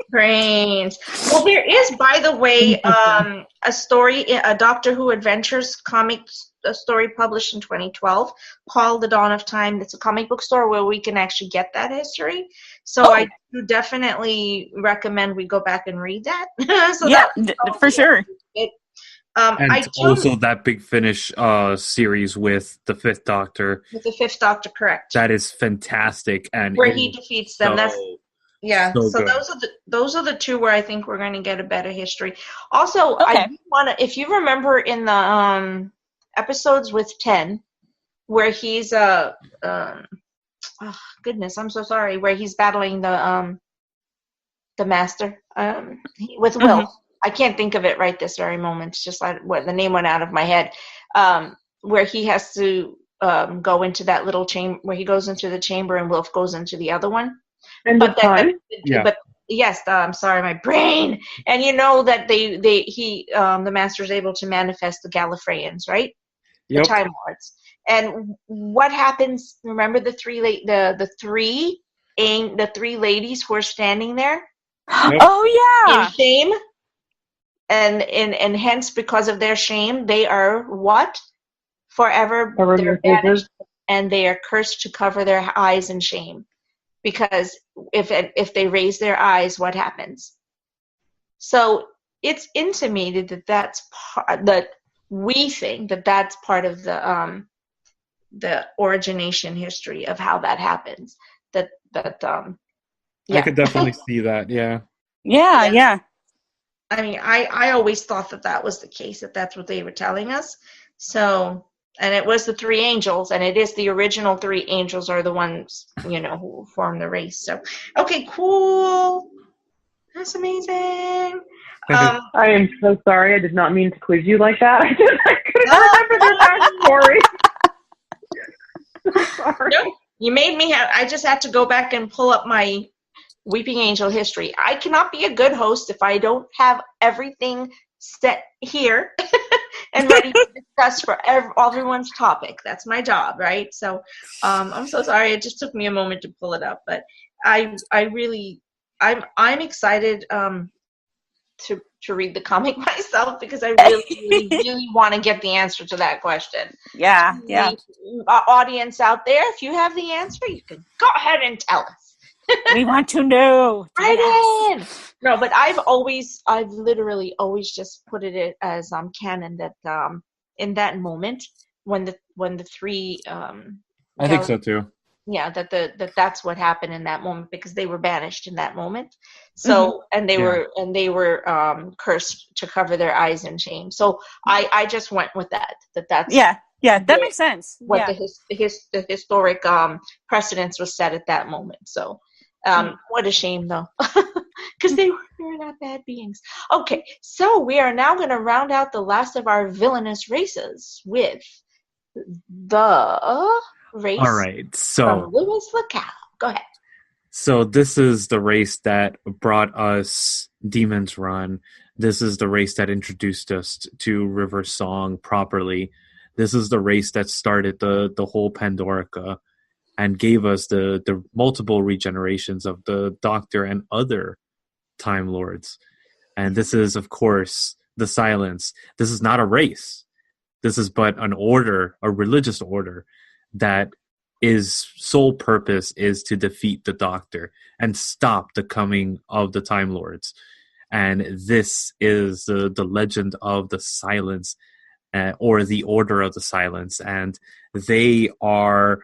S1: Brains. Well, there is, by the way, a story, a Doctor Who Adventures comic story published in 2012 called The Dawn of Time. It's a comic book store where we can actually get that history. So I do definitely recommend we go back and read that.
S4: For sure.
S2: And also that Big Finish series with the Fifth Doctor.
S1: With the Fifth Doctor, correct.
S2: That is fantastic. And
S1: where he defeats them. So
S2: good.
S1: those are the two where I think we're going to get a better history. Also, I want to, if you remember in the episodes with 10, where he's goodness, I'm so sorry, where he's battling the master with Will. Mm-hmm. I can't think of it right this very moment. It's just like the name went out of my head. Where he has to go into that little chamber, where he goes into the chamber and Wilf goes into the other one. But yes, I'm sorry, my brain. And you know that the master is able to manifest the Gallifreyans, right? Yep. The Time Lords. And what happens? Remember the three ladies who are standing there?
S4: Yep. Oh yeah.
S1: In shame, and hence because of their shame, they are what? Forever they're banished, and they are cursed to cover their eyes in shame. Because if they raise their eyes, what happens? So it's intimated that we think that that's part of the origination history of how that happens. Yeah.
S2: I could definitely see that. Yeah.
S4: Yeah.
S1: I mean, I always thought that was the case, that's what they were telling us. So. And it was the three angels, and it is the original three angels are the ones, who form the race. So, okay, cool. That's amazing.
S3: I am so sorry. I did not mean to quiz you like that. I couldn't remember the story.
S1: Nope. You made me I just had to go back and pull up my Weeping Angel history. I cannot be a good host if I don't have everything set here. And ready to discuss for everyone's topic. That's my job, right? So I'm so sorry. It just took me a moment to pull it up, but I'm excited to read the comic myself because I really, really want to get the answer to that question.
S4: Yeah.
S1: The audience out there, if you have the answer, you can go ahead and tell us.
S4: We want to know.
S1: Right in. No, but I've literally always just put it as canon that in that moment when the three
S2: I think so too.
S1: Yeah, that's what happened in that moment because they were banished in that moment. So and they were cursed to cover their eyes in shame. So I just went with that's
S4: that makes sense.
S1: What the historic precedence was set at that moment. So what a shame though. Because they were not bad beings. Okay, so we are now going to round out the last of our villainous races with the race from Louis Lacau. Go ahead.
S2: So this is the race that brought us Demon's Run. This is the race that introduced us to River Song properly. This is the race that started the whole Pandorica and gave us the multiple regenerations of the Doctor and other Time Lords. And this is, of course, the Silence. This is not a race. This is but an order, a religious order, that its sole purpose is to defeat the Doctor and stop the coming of the Time Lords. And this is the legend of the Silence, or the Order of the Silence. And they are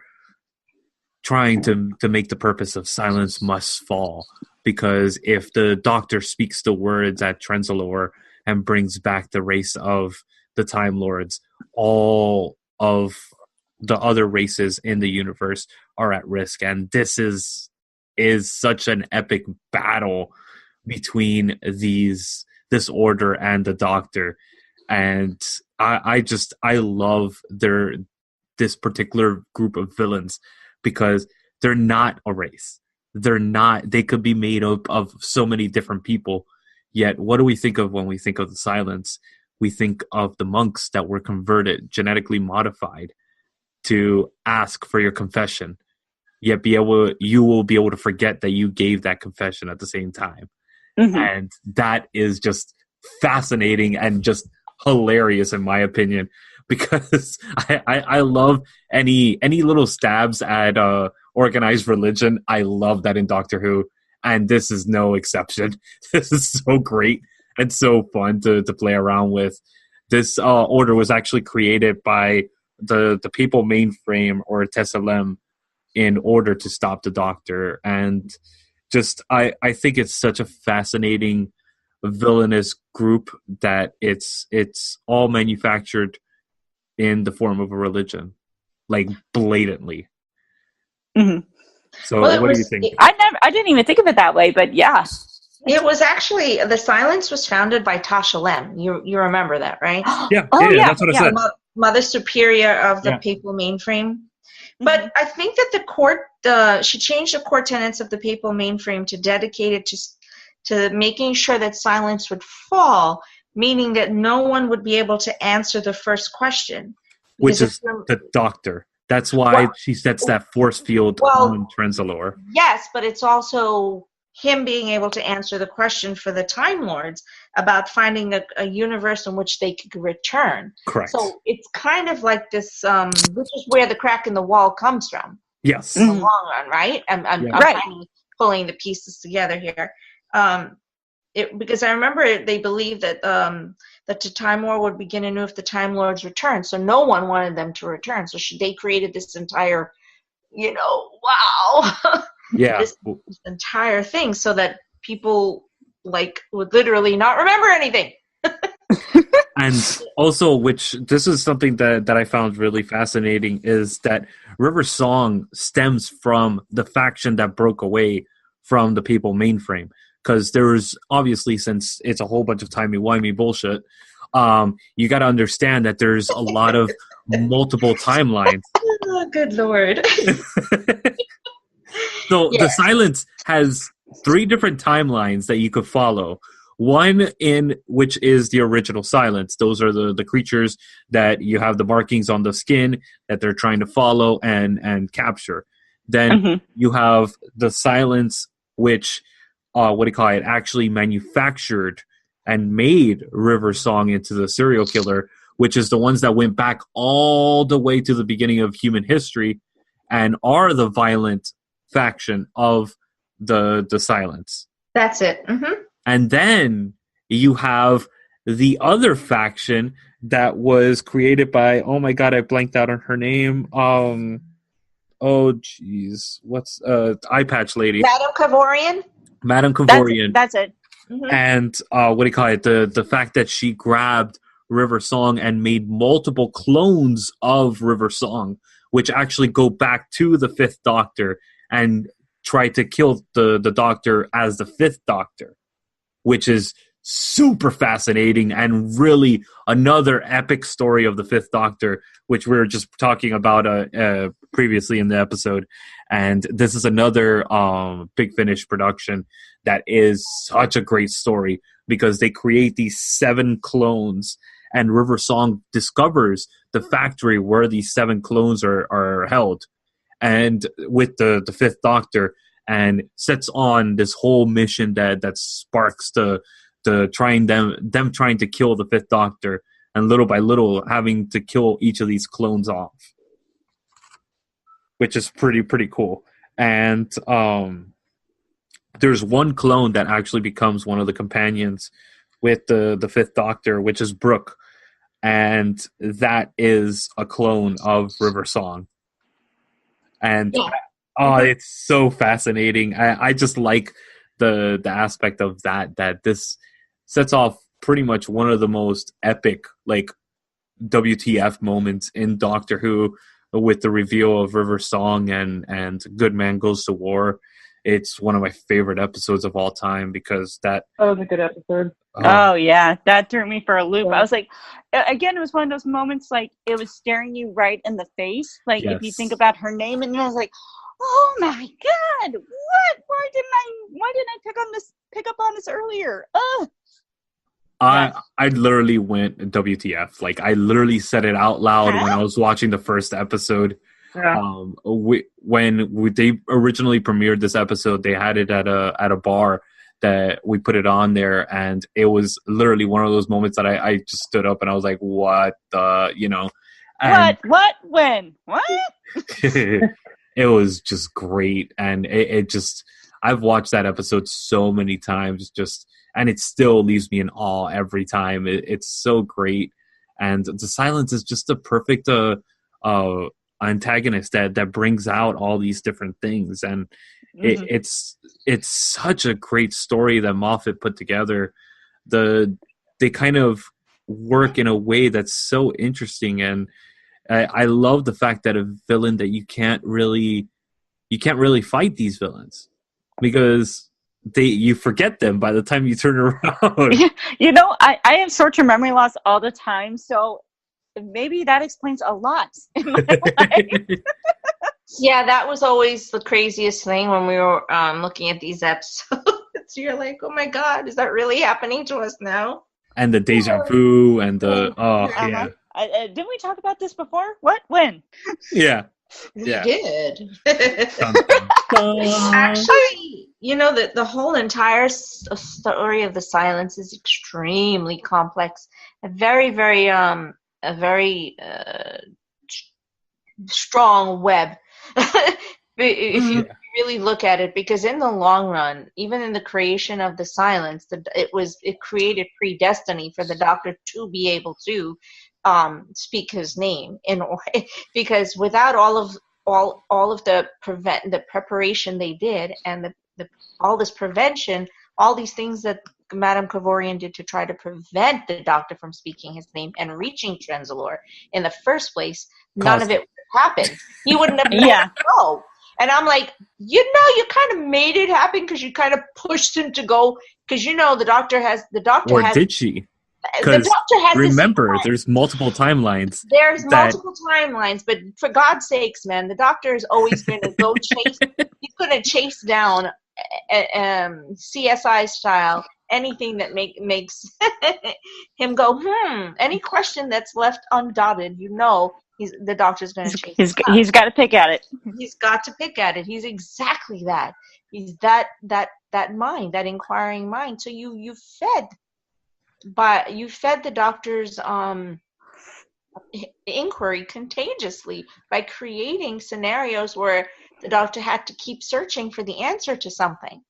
S2: trying to make the purpose of silence must fall. Because if the Doctor speaks the words at Trenzalore and brings back the race of the Time Lords, all of the other races in the universe are at risk. And this is such an epic battle between this order and the Doctor. And I love this particular group of villains, because they're not a race. They could be made up of so many different people. Yet what do we think of when we think of the Silence? We think of the monks that were converted, genetically modified, to ask for your confession. Yet you will be able to forget that you gave that confession at the same time. Mm-hmm. And that is just fascinating and just hilarious, in my opinion, because I love any little stabs at organized religion. I love that in Doctor Who, and this is no exception. This is so great and so fun to play around with. This order was actually created by the Papal Mainframe, or Tessalem, in order to stop the Doctor. And just I think it's such a fascinating villainous group that it's all manufactured in the form of a religion, like blatantly.
S4: Mm-hmm.
S2: So what do you think?
S4: I didn't even think of it that way, but yeah.
S1: It was actually, the Silence was founded by Tasha Lem. You remember that, right?
S2: Yeah, that's what I said.
S1: Mother Superior of the Papal Mainframe. Mm-hmm. But I think that she changed the core tenets of the Papal Mainframe to dedicate it to making sure that silence would fall, meaning that no one would be able to answer the first question.
S2: Which is the Doctor. That's why she sets that force field on Trenzalore.
S1: Yes, but it's also him being able to answer the question for the Time Lords about finding a universe in which they could return.
S2: Correct.
S1: So it's kind of like this, which is where the crack in the wall comes from.
S2: Yes.
S1: In the long run, right? I'm finally pulling the pieces together here. Because I remember they believed that the Time War would begin anew if the Time Lords returned. So no one wanted them to return. So they created this entire, this entire thing so that people would literally not remember anything.
S2: And also, which this is something that I found really fascinating, is that River Song stems from the faction that broke away from the Papal Mainframe. Because there's obviously, since it's a whole bunch of timey-wimey bullshit, you got to understand that there's a lot of multiple timelines.
S1: Oh, good Lord.
S2: So the Silence has 3 different timelines that you could follow. One in which is the original Silence. Those are the creatures that you have the markings on the skin that they're trying to follow and capture. Then you have the Silence, which actually manufactured and made River Song into the serial killer, which is the ones that went back all the way to the beginning of human history and are the violent faction of the Silence.
S1: That's it. Mm-hmm.
S2: And then you have the other faction that was created by, oh my god, I blanked out on her name. What's Eye Patch Lady? Madame Kavorian.
S4: That's it.
S2: Mm-hmm. And the fact that she grabbed River Song and made multiple clones of River Song, which actually go back to the 5th Doctor and try to kill the Doctor as the 5th Doctor, which is super fascinating and really another epic story of the Fifth Doctor, which we were just talking about previously in the episode. And this is another Big Finish production that is such a great story because they create these 7 clones, and River Song discovers the factory where these 7 clones are held, and with the Fifth Doctor, and sets on this whole mission that sparks the trying them trying to kill the Fifth Doctor, and little by little having to kill each of these clones off, which is pretty cool. And there's one clone that actually becomes one of the companions with the Fifth Doctor, which is Brooke, and that is a clone of River Song. And it's so fascinating. I just like the aspect of that this sets off pretty much one of the most epic, like, WTF moments in Doctor Who, with the reveal of River Song and Good Man Goes to War. It's one of my favorite episodes of all time because that
S3: was a good episode.
S4: Oh yeah, that threw me for a loop. I was like, again, it was one of those moments like it was staring you right in the face. Like if you think about her name, and I was like, oh my god, what? Why didn't I pick up on this earlier?
S2: I literally went WTF. Like, I literally said it out loud when I was watching the first episode.
S3: Yeah.
S2: When they originally premiered this episode, they had it at a bar that we put it on there, and it was literally one of those moments that I just stood up and I was like, what the, and
S4: what, when, what?
S2: It was just great, and it just, I've watched that episode so many times, and it still leaves me in awe every time. It's so great, and the Silence is just the perfect antagonist that brings out all these different things, and it's such a great story that Moffat put together. They kind of work in a way that's so interesting, and I love the fact that a villain that you can't really fight these villains because you forget them by the time you turn around.
S4: I have short-term memory loss all the time, so maybe that explains a lot in my life.
S1: Yeah, that was always the craziest thing when we were looking at these episodes. You're like, oh my god, is that really happening to us now?
S2: And the deja vu and the yeah.
S4: Didn't we talk about this before? What? When?
S2: Yeah.
S1: We did. Actually, the whole entire story of the Silence is extremely complex. A very, very strong web. If you really look at it, because in the long run, even in the creation of the Silence, it created predestiny for the Doctor to be able to speak his name because without all of the preparation they did, and all this prevention, all these things that Madame Kavorian did to try to prevent the Doctor from speaking his name and reaching Trenzalore in the first place, none of it would have happened. He wouldn't have go. And I'm like, you kind of made it happen because you kind of pushed him to go, because the Doctor has.
S2: Or did she? Because remember, there's multiple timelines.
S1: There's multiple timelines, but for God's sakes, man, the Doctor is always going to go chase. He's going to chase down, CSI style, anything that makes him go, Any question that's left undotted, the Doctor's going to chase.
S4: He's got to pick at it.
S1: He's got to pick at it. He's exactly that. He's that mind, that inquiring mind. So you fed the Doctor's inquiry contagiously by creating scenarios where the Doctor had to keep searching for the answer to something.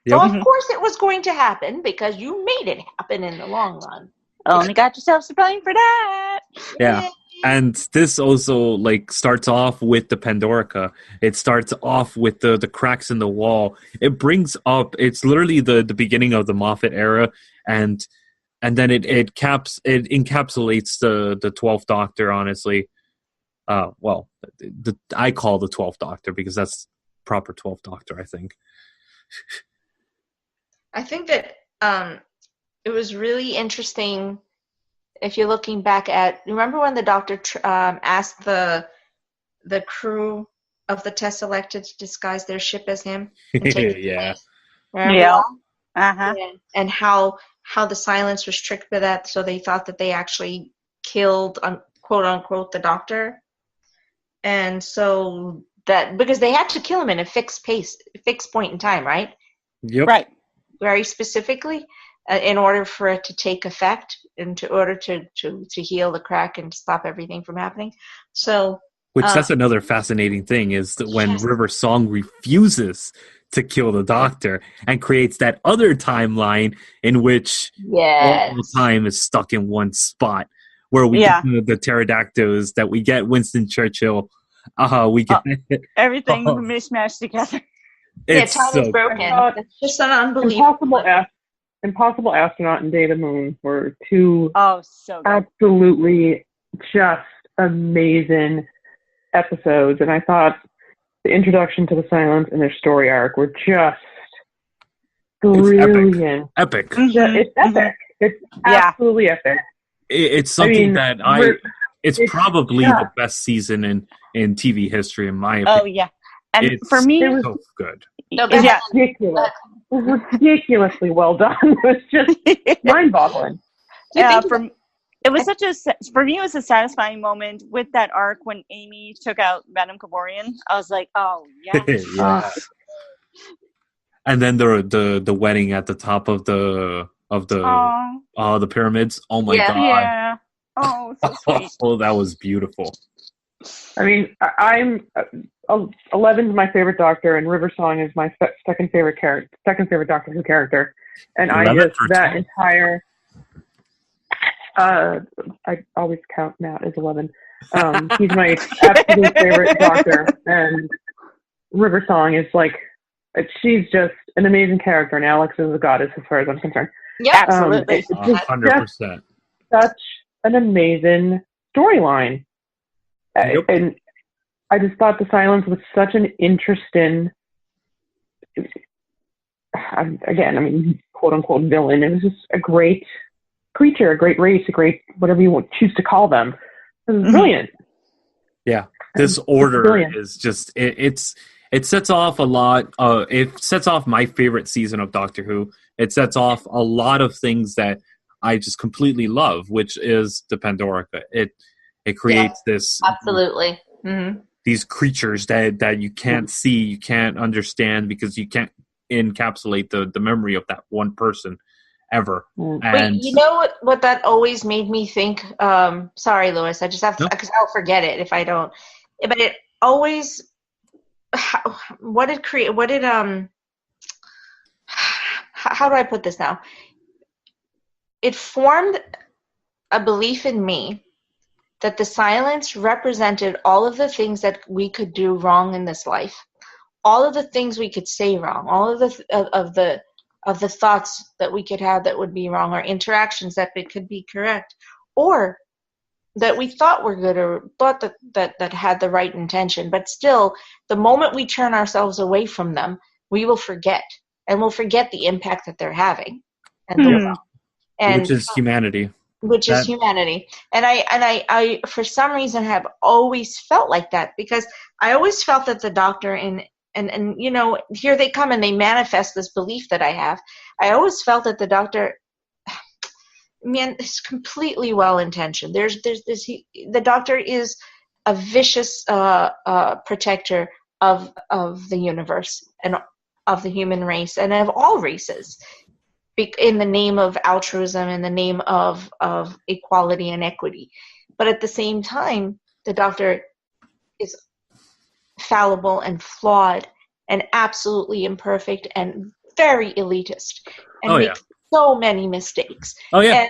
S1: Yep. So of course it was going to happen because you made it happen in the long run.
S4: Only got yourself to blame for that.
S2: Yeah. And this also starts off with the Pandorica. It starts off with the cracks in the wall. It brings up, it's literally the beginning of the Moffat era, and then it encapsulates the 12th Doctor, honestly. I call the 12th Doctor because that's proper 12th Doctor, I think.
S1: I think that it was really interesting. If you're looking back at, remember when the Doctor asked the crew of the Tesseract to disguise their ship as him and take it
S2: Yeah.
S1: away? Remember
S4: Yeah.
S1: that? Yeah. And how the Silence was tricked by that, so they thought that they actually killed, quote unquote, the Doctor, and so that because they had to kill him in a fixed point in time, right?
S2: Yep.
S4: Right.
S1: Very specifically. In order for it to take effect, and in order to heal the crack and stop everything from happening. So,
S2: which that's another fascinating thing is that when River Song refuses to kill the Doctor and creates that other timeline in which all time is stuck in one spot, where we get the pterodactyls, that we get Winston Churchill, we get
S4: everything mishmashed together.
S1: Time is broken. It's just an unbelievable.
S3: Impossible Astronaut and Day to the Moon were two
S4: so good.
S3: Absolutely just amazing episodes. And I thought the introduction to the Silence and their story arc were just brilliant.
S2: Epic.
S3: Mm-hmm. It's epic. It's absolutely epic.
S2: It's something it's probably the best season in TV history, in my opinion.
S4: Oh, yeah. And for me,
S3: it was
S2: so good.
S3: Ridiculous. It was ridiculously well done. It was just mind-boggling.
S4: It was for me, it was a satisfying moment with that arc when Amy took out Madame Kavorian. I was like, oh, yes.
S2: And then the wedding at the top of the pyramids. Oh my god.
S4: Yeah. Oh, so sweet.
S2: Oh, that was beautiful.
S3: I mean, I'm 11's my favorite Doctor, and River Song is my second favorite Doctor Who character. And I just that entire. I always count Matt as 11. He's my absolute favorite Doctor, and River Song is she's just an amazing character, and Alex is a goddess as far as I'm concerned.
S1: Yeah, absolutely.
S2: 100%.
S3: Such an amazing storyline.
S2: Yep.
S3: And I just thought the Silence was such an interesting, quote unquote villain. It was just a great creature, a great race, a great whatever you choose to call them. It was brilliant.
S2: Yeah, this order is just it sets off a lot. It sets off my favorite season of Doctor Who. It sets off a lot of things that I just completely love, which is the Pandorica. It creates this
S1: absolutely
S2: these creatures that you can't see, you can't understand, because you can't encapsulate the memory of that one person ever. And
S1: you know what that always made me think. Sorry, Louis, I just have to, because I'll forget it if I don't. But it always how do I put this now? It formed a belief in me that the Silence represented all of the things that we could do wrong in this life, all of the things we could say wrong, all of the thoughts that we could have that would be wrong, or interactions that could be correct, or that we thought were good, or thought that had the right intention. But still, the moment we turn ourselves away from them, we will forget, and we'll forget the impact that they're having, and
S2: which is humanity.
S1: And I for some reason have always felt like that, because I always felt that the Doctor and here they come and they manifest this belief that I have. I always felt that the Doctor, man, is completely well intentioned. The Doctor is a vicious protector of the universe and of the human race and of all races, in the name of altruism, in the name of equality and equity. But at the same time, the Doctor is fallible and flawed and absolutely imperfect and very elitist and makes so many mistakes. And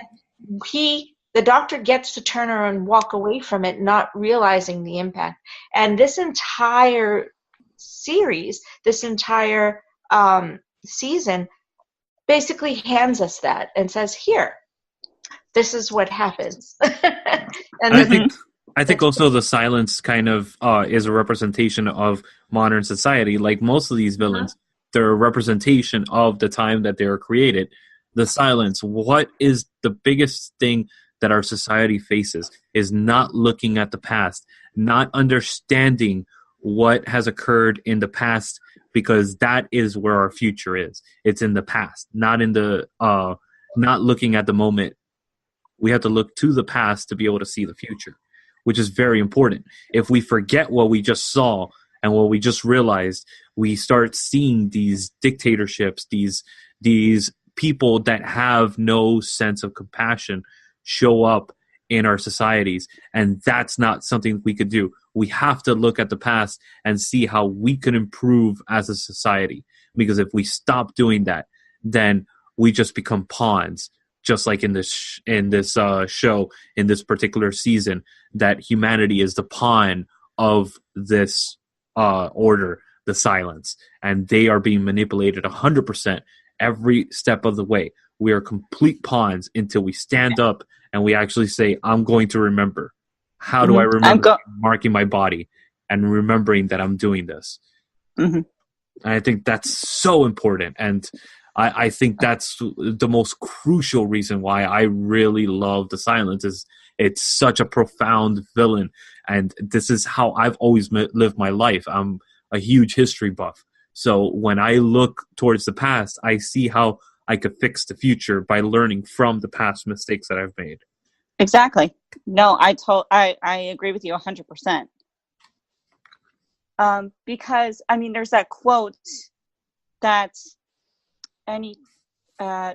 S1: the Doctor gets to turn around and walk away from it, not realizing the impact. And this entire series, this entire season, basically hands us that and says, here, this is what happens. And
S2: I think also the Silence kind of is a representation of modern society. Like most of these villains, they're a representation of the time that they were created. The silence. What is the biggest thing that our society faces is not looking at the past, not understanding what has occurred in the past, because that is where our future is. It's in the past, not in the not looking at the moment. We have to look to the past to be able to see the future, which is very important. If we forget what we just saw and what we just realized, we start seeing these dictatorships, these people that have no sense of compassion show up in our societies, and that's not something we could do. We have to look at the past and see how we can improve as a society, because if we stop doing that, then we just become pawns, just like in this show, in this particular season, that humanity is the pawn of this order, the silence, and they are being manipulated 100% every step of the way. We are complete pawns until we stand up and we actually say, I'm going to remember. How do I remember? Marking my body and remembering that I'm doing this. And I think that's so important. And I think that's the most crucial reason why I really love The Silence. Is it's such a profound villain. And this is how I've always lived my life. I'm a huge history buff. So when I look towards the past, I see how I could fix the future by learning from the past mistakes that I've made.
S4: Exactly. No, I agree with you 100%. Because I mean, there's that quote that any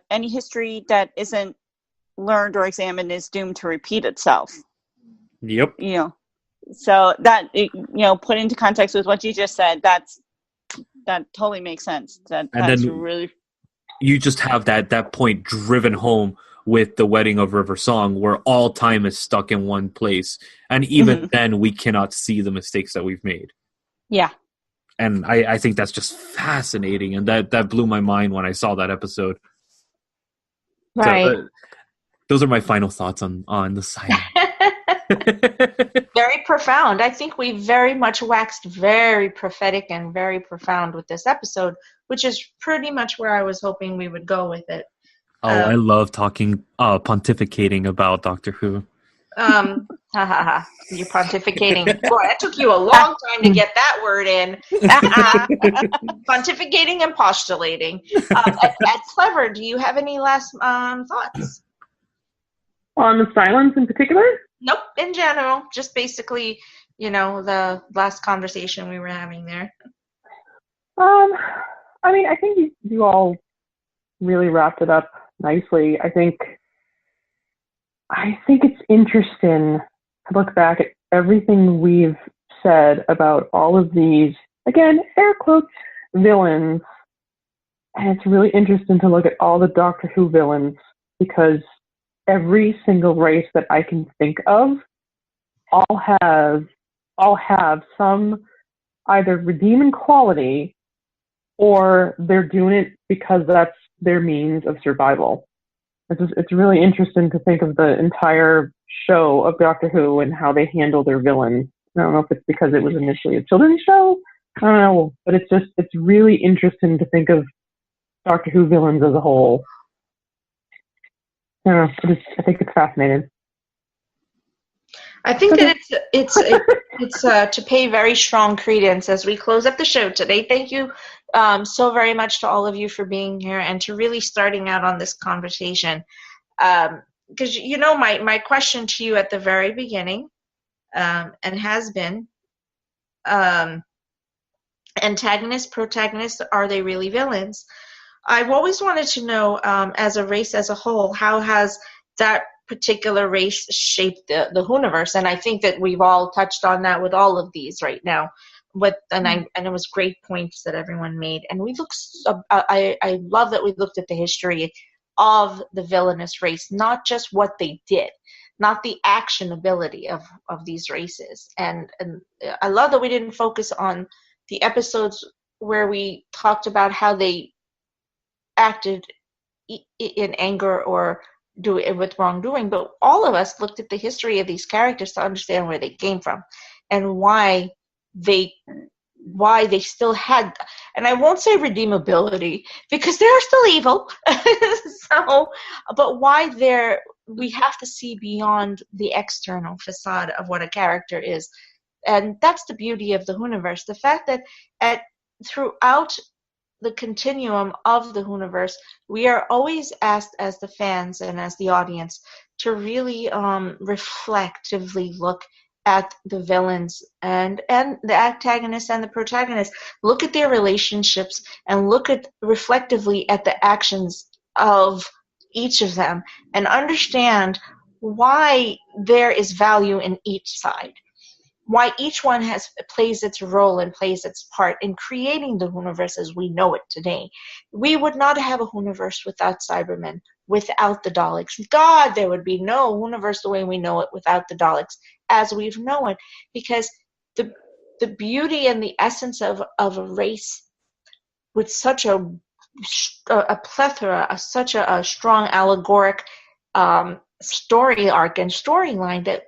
S4: history that isn't learned or examined is doomed to repeat itself.
S2: Yep.
S4: You know, so that, you know, put into context with what you just said, that totally makes sense. That's really.
S2: You just have that point driven home with the Wedding of River Song, where all time is stuck in one place, and even then we cannot see the mistakes that we've made.
S4: Yeah.
S2: And I think that's just fascinating, and that blew my mind when I saw that episode.
S1: Right.
S2: So, those are my final thoughts on The Silence.
S1: Very profound. I think we very much waxed very prophetic and very profound with this episode, which is pretty much where I was hoping we would go with it.
S2: Oh, I love talking, pontificating about Doctor Who.
S1: You're pontificating. Boy, it took you a long time to get that word in. Pontificating and postulating. At Clever, do you have any last thoughts?
S3: On The Silence in particular?
S1: Nope, in general. Just basically, you know, the last conversation we were having there.
S3: I mean, I think you all really wrapped it up nicely. I think it's interesting to look back at everything we've said about all of these, again, air quotes, villains. And it's really interesting to look at all the Doctor Who villains, because every single race that I can think of all have some either redeeming quality, or they're doing it because that's their means of survival. It's really interesting to think of the entire show of Doctor Who and how they handle their villains. I don't know if it's because it was initially a children's show. I don't know, but it's really interesting to think of Doctor Who villains as a whole. I think it's fascinating.
S1: I think that it's to pay very strong credence as we close up the show today. Thank you so very much to all of you for being here and to really starting out on this conversation. Because, you know, my question to you at the very beginning, and has been, antagonists, protagonists, are they really villains? I've always wanted to know, as a race as a whole, how has that particular race shaped the Whoniverse? And I think that we've all touched on that with all of these right now. And it was great points that everyone made. And we looked. I love that we looked at the history of the villainous race, not just what they did, not the actionability of these races. And I love that we didn't focus on the episodes where we talked about how they acted in anger or do it with wrongdoing, but all of us looked at the history of these characters to understand where they came from and why they still had. and I won't say redeemability because they're still evil. So, but why we have to see beyond the external facade of what a character is. And that's the beauty of the Whoniverse. The fact that throughout the continuum of the Whoniverse, we are always asked as the fans and as the audience to really reflectively look at the villains and the antagonists and the protagonists. Look at their relationships and look at reflectively at the actions of each of them and understand why there is value in each side. Why each one plays its role and plays its part in creating the Whoniverse as we know it today. We would not have a Whoniverse without Cybermen, without the Daleks. God, there would be no Whoniverse the way we know it without the Daleks as we've known it, because the beauty and the essence of a race with such a plethora, such a strong allegoric story arc and storyline that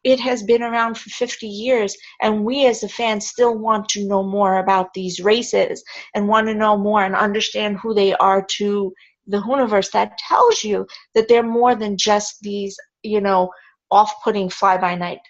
S1: it has been around for 50 years, and we as the fans still want to know more about these races and want to know more and understand who they are to the Whoniverse. That tells you that they're more than just these, off-putting fly-by-night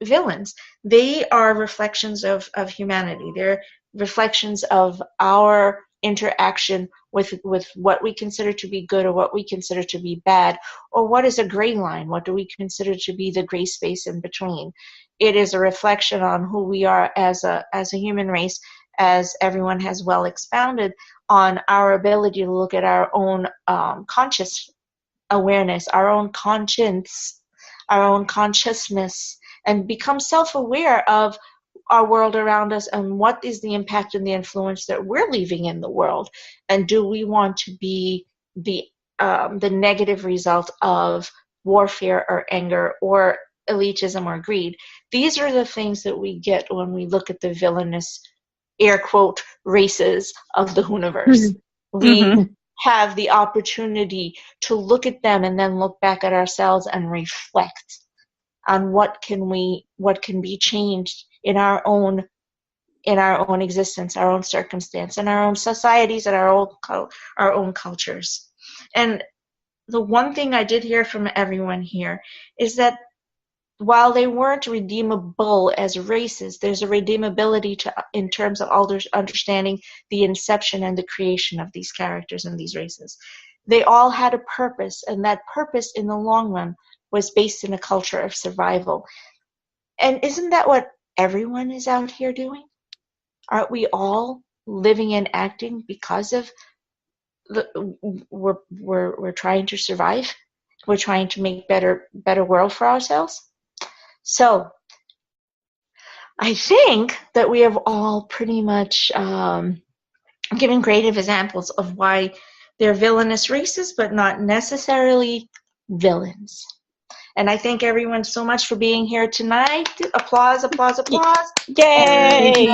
S1: villains. They are reflections of humanity. They're reflections of our interaction with what we consider to be good or what we consider to be bad, or what is a gray line, what do we consider to be the gray space in between. It is a reflection on who we are as a human race, as everyone has well expounded on our ability to look at our own conscious awareness, our own conscience, our own consciousness, and become self-aware of our world around us and what is the impact and the influence that we're leaving in the world, and do we want to be the negative result of warfare or anger or elitism or greed. These are the things that we get when we look at the villainous, air quote, races of the Whoniverse. We have the opportunity to look at them and then look back at ourselves and reflect on what can be changed in our own existence, our own circumstance, and our own societies and our own cultures. And the one thing I did hear from everyone here is that while they weren't redeemable as races, there's a redeemability in terms of understanding the inception and the creation of these characters and these races. They all had a purpose, and that purpose in the long run was based in a culture of survival. And isn't that what everyone is out here doing? Aren't we all living and acting because of we're trying to survive? We're trying to make better world for ourselves. So I think that we have all pretty much given creative examples of why they're villainous races, but not necessarily villains. And I thank everyone so much for being here tonight. Applause, applause, applause.
S4: Yay!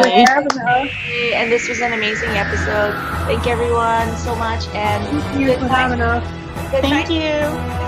S1: And this was an amazing episode. Thank everyone so much. And
S3: Thank you for having us.
S1: Good
S4: Thank
S1: night.
S4: you.